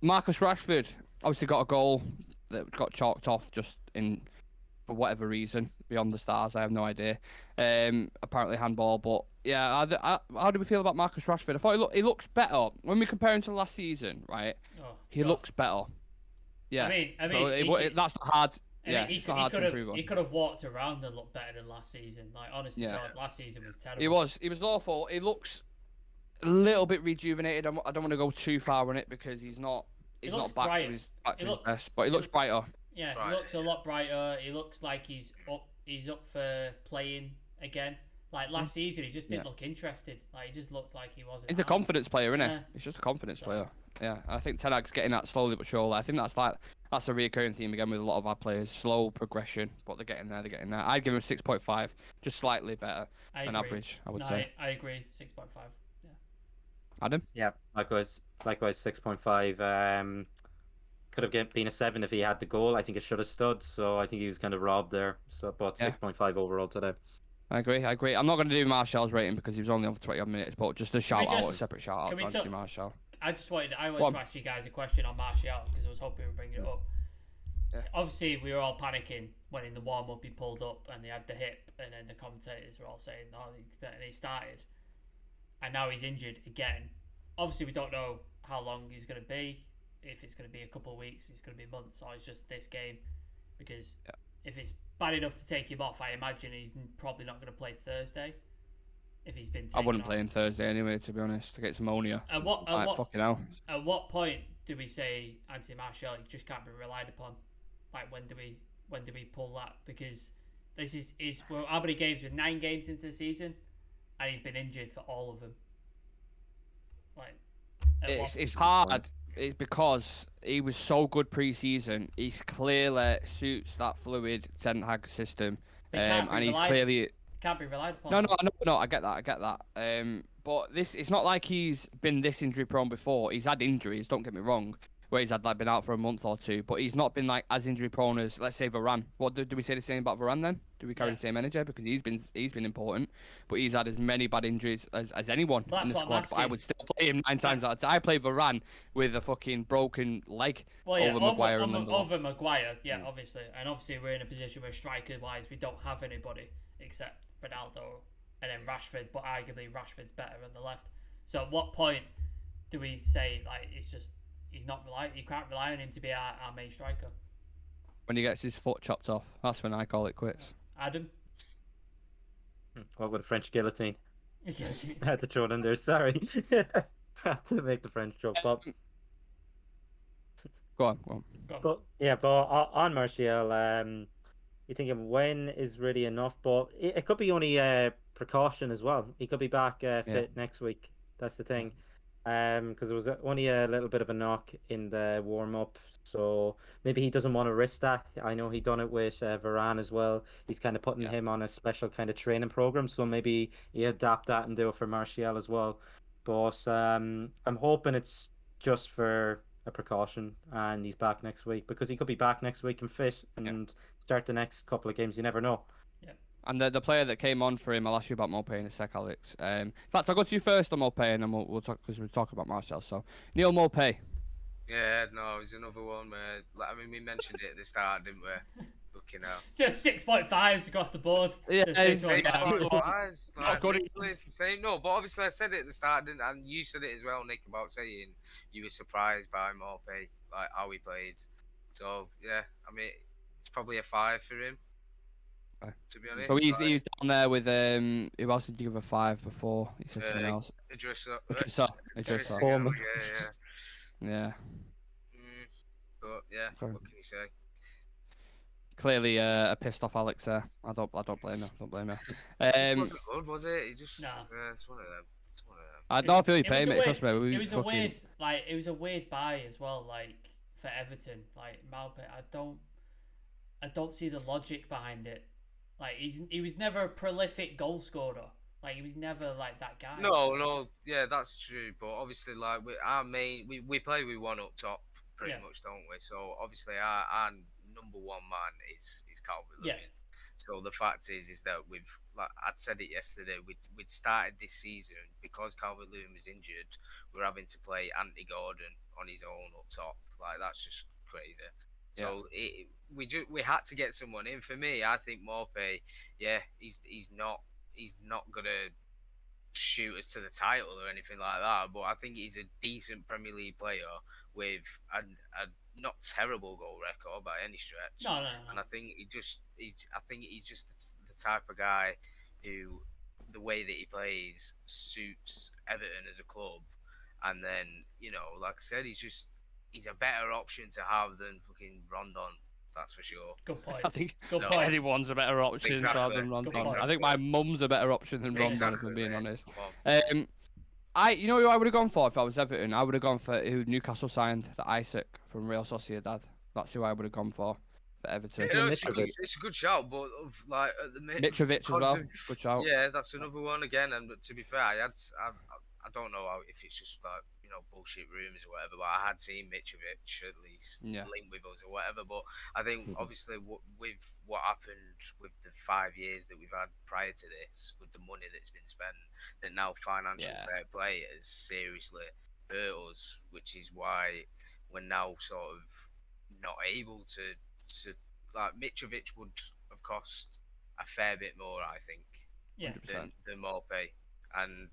Marcus Rashford obviously got a goal that got chalked off just for whatever reason beyond the stars. I have no idea. Apparently handball, but yeah. How do we feel about Marcus Rashford? I thought he looks better when we compare him to last season, right? Oh, he looks better. Yeah. I mean, that's not hard. Yeah, he could have walked around and looked better than last season. Like honestly, God, last season was terrible. He was awful. He looks a little bit rejuvenated. I don't want to go too far on it because he's not back to his best, but he looks brighter. Yeah, he looks a lot brighter. He looks like he's up for playing again. Like last season, he just didn't look interested. Like he just looks like he wasn't. He's a confidence player, isn't he? He's just a confidence player. Yeah, and I think Ten Hag's getting that slowly but surely. I think that's a recurring theme again with a lot of our players. Slow progression, but they're getting there. I'd give him 6.5, just slightly better than average, I would say. I agree, 6.5. Yeah. Adam? Yeah, likewise 6.5. Could have been a 7 if he had the goal. I think it should have stood. So I think he was kind of robbed there. So, but 6.5 overall today. I agree. I'm not going to do Martial's rating because he was only on for 20 odd minutes, but just a separate shout out to Anthony Martial. I wanted to ask you guys a question on Martial because I was hoping we'd bring it up. Yeah. Obviously, we were all panicking when in the warm-up he pulled up and they had the hip, and then the commentators were all saying, and he started. And now he's injured again. Obviously, we don't know how long he's going to be. If it's going to be a couple of weeks, it's going to be months, or it's just this game. Because if it's bad enough to take him off, I imagine he's probably not going to play Thursday. If he's been taken I wouldn't play him Thursday anyway, to be honest, to get some ammonia. At what point do we say Anthony Martial just can't be relied upon? Like when do we pull that? Because this is we're how many games? With 9 games into the season, and he's been injured for all of them. Like it's hard. It's because he was so good pre-season. He's clearly suits that fluid Ten Hag system, and he's clearly can't be relied upon. No, I get that. But it's not like he's been this injury prone before. He's had injuries, don't get me wrong, where he's had been out for a month or two, but he's not been as injury prone as, let's say, Varane. What do we say the same about Varane then? Do we carry the same energy? Because he's been important, but he's had as many bad injuries as anyone in the squad. But I would still play him 9 times out of 10. I play Varane with a fucking broken leg over Maguire and Lindelof. Over Maguire, obviously. And obviously we're in a position where striker-wise we don't have anybody except Ronaldo and then Rashford, but arguably Rashford's better on the left. So at what point do we say you can't rely on him to be our main striker? When he gets his foot chopped off, that's when I call it quits. Adam? What with a French guillotine? I had to throw it in there, sorry. Had to make the French joke, but go on. But on Martial, you thinking when is really enough, but it could be only a precaution as well. He could be back fit next week. That's the thing. Because it was only a little bit of a knock in the warm-up, so maybe he doesn't want to risk that. I know he done it with Varane as well. He's kind of putting him on a special kind of training program, so maybe he adapt that and do it for Martial as well. But I'm hoping it's just for a precaution and he's back next week, because he could be back next week and fit and start the next couple of games. You never know. And the player that came on for him, I'll ask you about Maupay in a sec, Alex. In fact, I'll go to you first on Maupay, and then we'll talk, because we'll talk about Martial. So, Neil Maupay. Yeah, no, he's another one, man. We mentioned it at the start, didn't we? Looking out. Just 6.5s across the board. Yeah, 6.5s. It's the same. No, but obviously I said it at the start, didn't I? And you said it as well, Nick, about saying you were surprised by Maupay, like how he played. So, yeah, I mean, it's probably a 5 for him. To be honest, so he's down there with who else did you give a 5 before? He said something else. Idrissa. Yeah. But yeah, what can you say? Clearly a pissed off Alex there. I don't blame her. It wasn't good, was it? He just it's one of them. I don't feel you pay me. Trust me. It was a weird buy as well. Like for Everton, like Maupay. I don't see the logic behind it. Like he was never a prolific goal scorer. Like he was never like that guy. No, yeah, that's true. But obviously, like we play with one up top pretty much, don't we? So obviously, our number one man is Calvert-Lewin. So the fact is that we've, like I'd said it yesterday, we'd started this season because Calvert-Lewin was injured. We're having to play Anthony Gordon on his own up top. Like that's just crazy. So we had to get someone in. For me, I think Morpay, he's not gonna shoot us to the title or anything like that. But I think he's a decent Premier League player with a not terrible goal record by any stretch. No. And I think I think he's just the type of guy who, the way that he plays suits Everton as a club. And then, like I said, he's a better option to have than fucking Rondon. That's for sure. Good point. I think Good point. anyone's a better option Exactly. than Rondon. Exactly. I think my mum's a better option than Rondon, Exactly, if I'm being mate. honest. Come on. You know who I would have gone for if I was Everton? I would have gone for who Newcastle signed, the Isaac from Real Sociedad. That's who I would have gone for Everton. It's a good shout, but at the minute, Mitrovic as well. Good shout. Yeah, that's another one again. And to be fair, I don't know if it's just bullshit rumours or whatever, but I had seen Mitrovic at least link with us or whatever. But I think obviously with what happened with the 5 years that we've had prior to this, with the money that's been spent, that now financial fair play has seriously hurt us, which is why we're now sort of not able to like Mitrovic would have cost a fair bit more, I think, than Morpay, and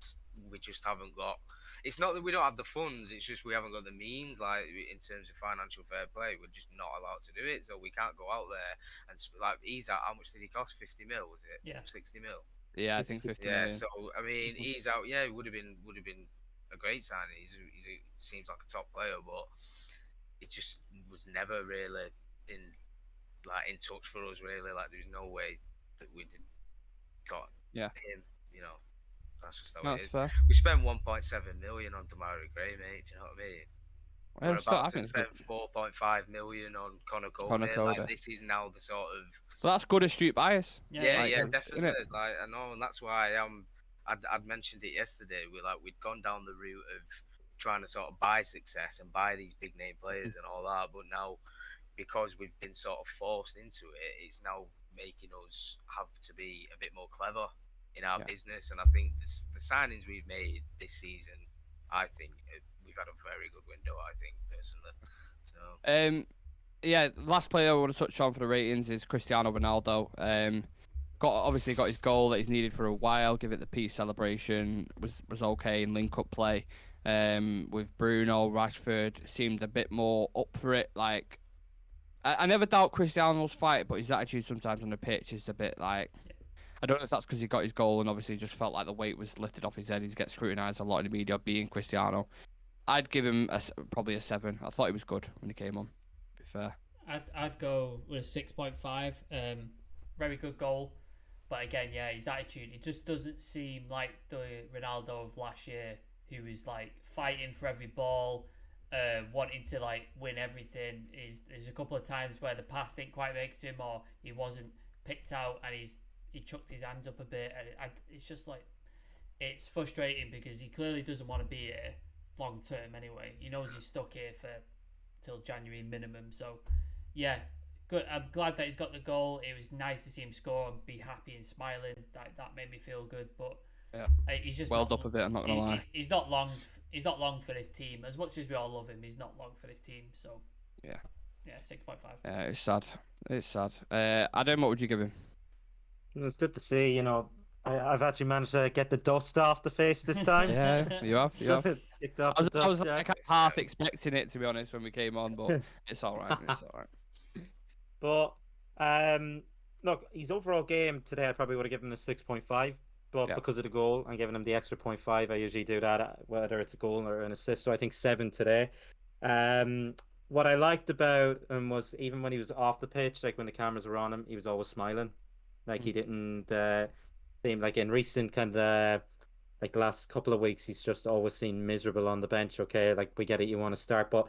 we just haven't got. It's not that we don't have the funds; it's just we haven't got the means. Like in terms of financial fair play, we're just not allowed to do it. So we can't go out there and he's out. How much did he cost? 50 mil, was it? Yeah, 60 mil. Yeah, I think 50 million. So I mean, he's out. Yeah, it would have been a great signing. He seems like a top player, but it just was never really in touch for us. Really, like there's no way that we'd got him. That's just how it is. Fair. We spent 1.7 million on Demarai Gray, mate. Do you know what I mean? We're about to spend 4.5 million on Conor Coady. This is now the sort of. But that's good astute bias. Yeah, definitely. I know, and that's why I'd mentioned it yesterday. We'd gone down the route of trying to sort of buy success and buy these big name players and all that, but now because we've been sort of forced into it, it's now making us have to be a bit more clever in our business. And I think the signings we've made this season, I think we've had a very good window, I think, personally. So last player I want to touch on for the ratings is Cristiano Ronaldo. Obviously got his goal that he's needed for a while. Give it the peace celebration was okay in link-up play. With Bruno, Rashford seemed a bit more up for it. Like I never doubt Cristiano's fight, but his attitude sometimes on the pitch is a bit like. I don't know if that's because he got his goal and obviously just felt like the weight was lifted off his head. He's get scrutinised a lot in the media being Cristiano. I'd give him probably a 7. I thought he was good when he came on, to be fair. I'd go with a 6.5. Very good goal. But again, his attitude, it just doesn't seem like the Ronaldo of last year, who was like fighting for every ball, wanting to like win everything. There's a couple of times where the pass didn't quite make it to him, or he wasn't picked out and he chucked his hands up a bit, and it's just like, it's frustrating because he clearly doesn't want to be here long term anyway. He knows he's stuck here till January minimum. So yeah, good. I'm glad that he's got the goal. It was nice to see him score and be happy and smiling. That made me feel good. But he's just welled up a bit. I'm not gonna lie. He's not long. He's not long for this team. As much as we all love him, he's not long for this team. So yeah, 6.5. Yeah, it's sad. It's sad. Adam, what would you give him? It's good to see, I've actually managed to get the dust off the face this time. Yeah, you have. I was like half expecting it, to be honest, when we came on, but it's all right. It's all right. But look, his overall game today, I probably would have given him a 6.5. But because of the goal, I'm giving him the extra 0.5. I usually do that, whether it's a goal or an assist. So I think 7 today. What I liked about him was even when he was off the pitch, like when the cameras were on him, he was always smiling. Like he didn't seem like in recent kind of like the last couple of weeks, he's just always seemed miserable on the bench. Okay, like we get it, you want to start, but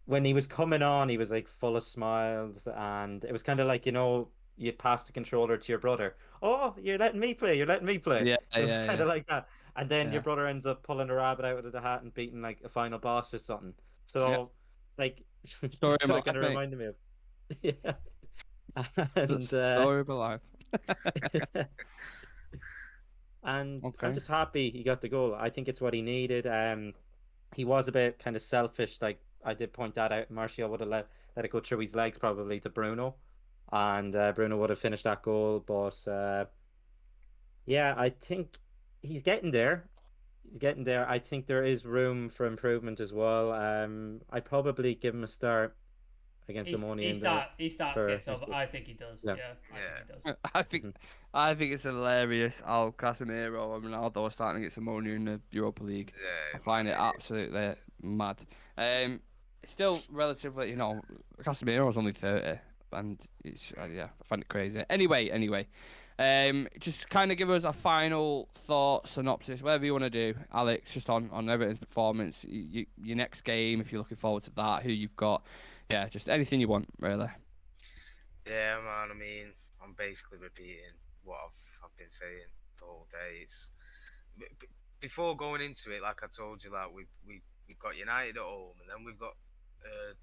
when he was coming on, he was like full of smiles, and it was kind of like you'd pass the controller to your brother. Oh, you're letting me play. Yeah, it was kind of like that, and then your brother ends up pulling a rabbit out of the hat and beating like a final boss or something. So like story of my life, reminded me of. Yeah. And story of my life. And I'm Okay. just happy he got the goal. I think it's what he needed. He was a bit kind of selfish. Like I did point that out. Martial would have let it go through his legs probably to Bruno, and Bruno would have finished that goal. But yeah, I think he's getting there. He's getting there. I think there is room for improvement as well. I probably give him a start against Ammonia in the He starts to for get some. I think he does. yeah. Yeah, I think he does. I think I think it's hilarious how Casemiro and Ronaldo are starting to get some money in the Europa League. Yeah, I find it absolutely mad. It's still relatively, Casemiro's only 30, and it's yeah, I find it crazy. Anyway, just kind of give us a final thought synopsis, whatever you want to do, Alex, just on Everton's performance, your next game, if you're looking forward to that, who you've got, yeah, just anything you want, really. Yeah, man. I mean, I'm basically repeating what I've been saying the whole day. It's before going into it, like I told you, like we've got United at home, and then we've got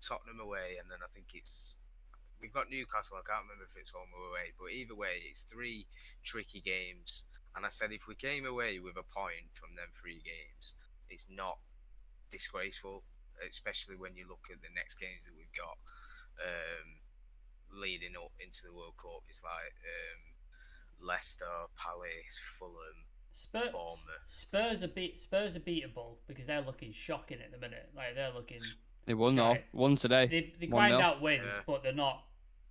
Tottenham away, and then I think we've got Newcastle. I can't remember if it's home or away, but either way, it's 3 tricky games. And I said if we came away with a point from them 3 games, it's not disgraceful, especially when you look at the next games that we've got. Leading up into the World Cup, it's like Leicester, Palace, Fulham, Bournemouth. Spurs are beatable because they're looking shocking at the minute. Like they're looking. They won today. They grind 1-0. out wins, but they're not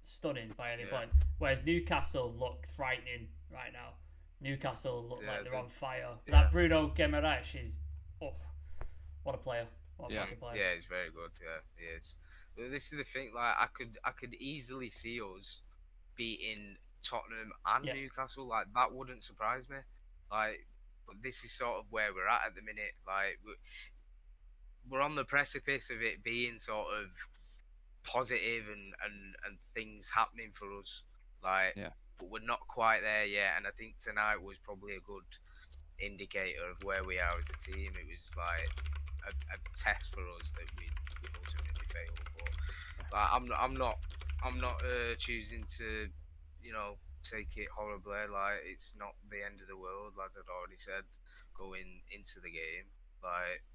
stunning by any point. Whereas Newcastle look frightening right now. Newcastle look like they're on fire. Yeah. That Bruno Guimaraes is, what a player! What a fucking player! Yeah, he's very good. Yeah, he is. But this is the thing. Like, I could easily see us beating Tottenham and Newcastle. Like, that wouldn't surprise me. Like, but this is sort of where we're at the minute. Like, we're on the precipice of it being sort of positive and things happening for us. Like, but we're not quite there yet. And I think tonight was probably a good indicator of where we are as a team. It was like a test for us that we ultimately failed. But like, I'm not choosing to, take it horribly. Like, it's not the end of the world, as I'd already said, going into the game. Like,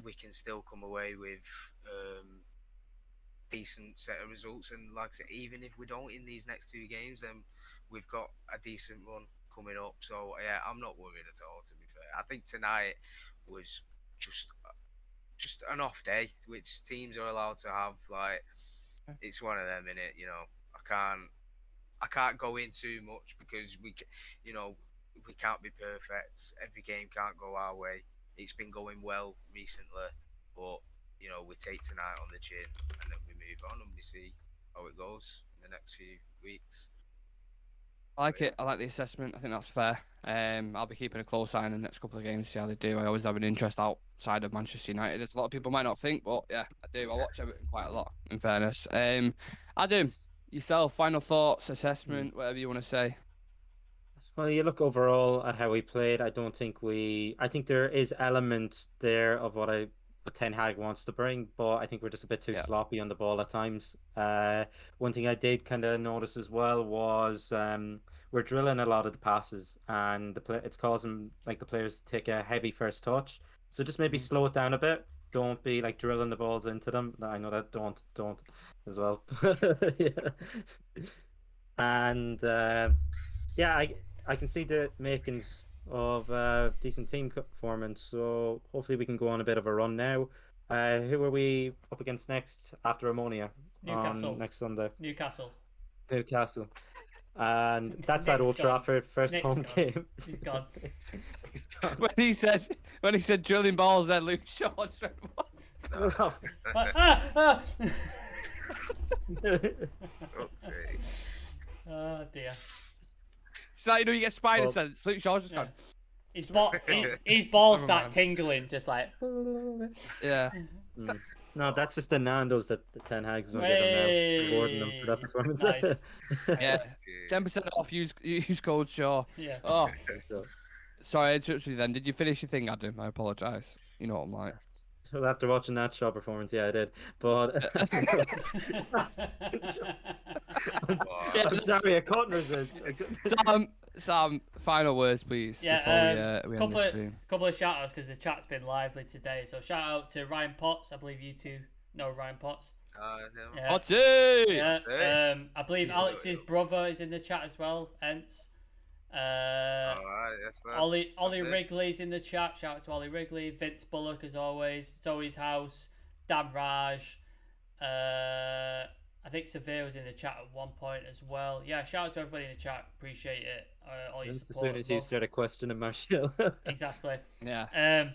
we can still come away with decent set of results, and like I said, even if we don't in these next 2 games, then we've got a decent run coming up. So yeah, I'm not worried at all, to be fair. I think tonight was just an off day, which teams are allowed to have. Like, it's one of them, innit? I can't go in too much because we can't be perfect. Every game can't go our way. It's been going well recently, but we take tonight on the chin, and then we move on and we see how it goes in the next few weeks. I like it. I like the assessment. I think that's fair. I'll be keeping a close eye on the next couple of games, see how they do. I always have an interest outside of Manchester United, as a lot of people might not think, but yeah, I do. I watch Everton quite a lot, in fairness. Adam, yourself, final thoughts, assessment, whatever you want to say. Well, you look overall at how we played. I think there is element there of what Ten Hag wants to bring, but I think we're just a bit too sloppy on the ball at times. One thing I did kind of notice as well was we're drilling a lot of the passes, and it's causing like the players to take a heavy first touch. So just maybe slow it down a bit. Don't be like drilling the balls into them. I know that don't as well. And I can see the makings of decent team performance, so hopefully we can go on a bit of a run now. Who are we up against next after Ammonia? Newcastle. Next Sunday. Newcastle. And that's at Old Trafford, first Nick's home gone. game. He's gone. He's gone. When he said drilling balls, then Luke Shaw straight Oh dear. It's like, you get spider sense. Luke Shaw's just gone. His balls start tingling, just like. Yeah. No, that's just the Nando's that the Ten Hag's going to give him now, rewarding them for that performance. Nice. Yeah. 10% off. Use code Shaw. Yeah. Oh. Sorry, I interrupted you then. Did you finish your thing, Adam? I apologise. You know what I'm like. Well, after watching that Shaw performance, yeah, I did. But I'm sorry, a corner is Sam, final words, please. Yeah, before we end the stream. couple of shout outs because the chat's been lively today. So shout out to Ryan Potts. I believe you two know Ryan Potts. No. Potty! Yeah. I believe Alex's brother is in the chat as well. Hence. Ollie Wrigley's in the chat. Shout out to Ollie Wrigley. Vince Bullock as always. Zoe's House. Dan Raj. I think Severe was in the chat at one point as well. Yeah, shout out to everybody in the chat. Appreciate it. All your support. As soon as you started questioning Martial. Exactly. Yeah.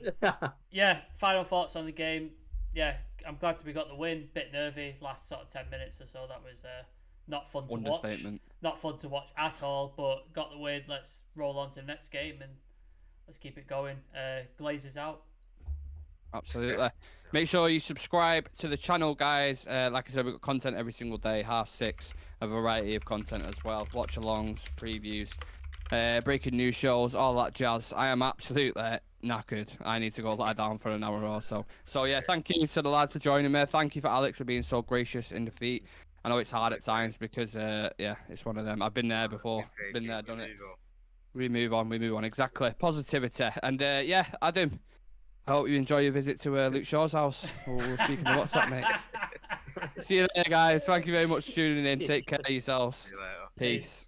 Yeah. Final thoughts on the game. Yeah, I'm glad we got the win. Bit nervy last sort of 10 minutes or so. That was not fun to watch. Not fun to watch at all. But got the win. Let's roll on to the next game and let's keep it going. Glazers out. Absolutely. Make sure you subscribe to the channel, guys. Like I said, we've got content every single day, 6:30, a variety of content as well. Watch alongs, previews, breaking news shows, all that jazz. I am absolutely knackered. I need to go lie down for an hour or so. So yeah, thank you to the lads for joining me. Thank you for Alex for being so gracious in defeat. I know it's hard at times because yeah, it's one of them. I've been there before. Been there, done it. We move on. Exactly. Positivity. And yeah, Adam, I hope you enjoy your visit to Luke Shaw's house. We'll speak in the WhatsApp, mate. See you later, guys. Thank you very much for tuning in. Take care of yourselves. See you later. Peace.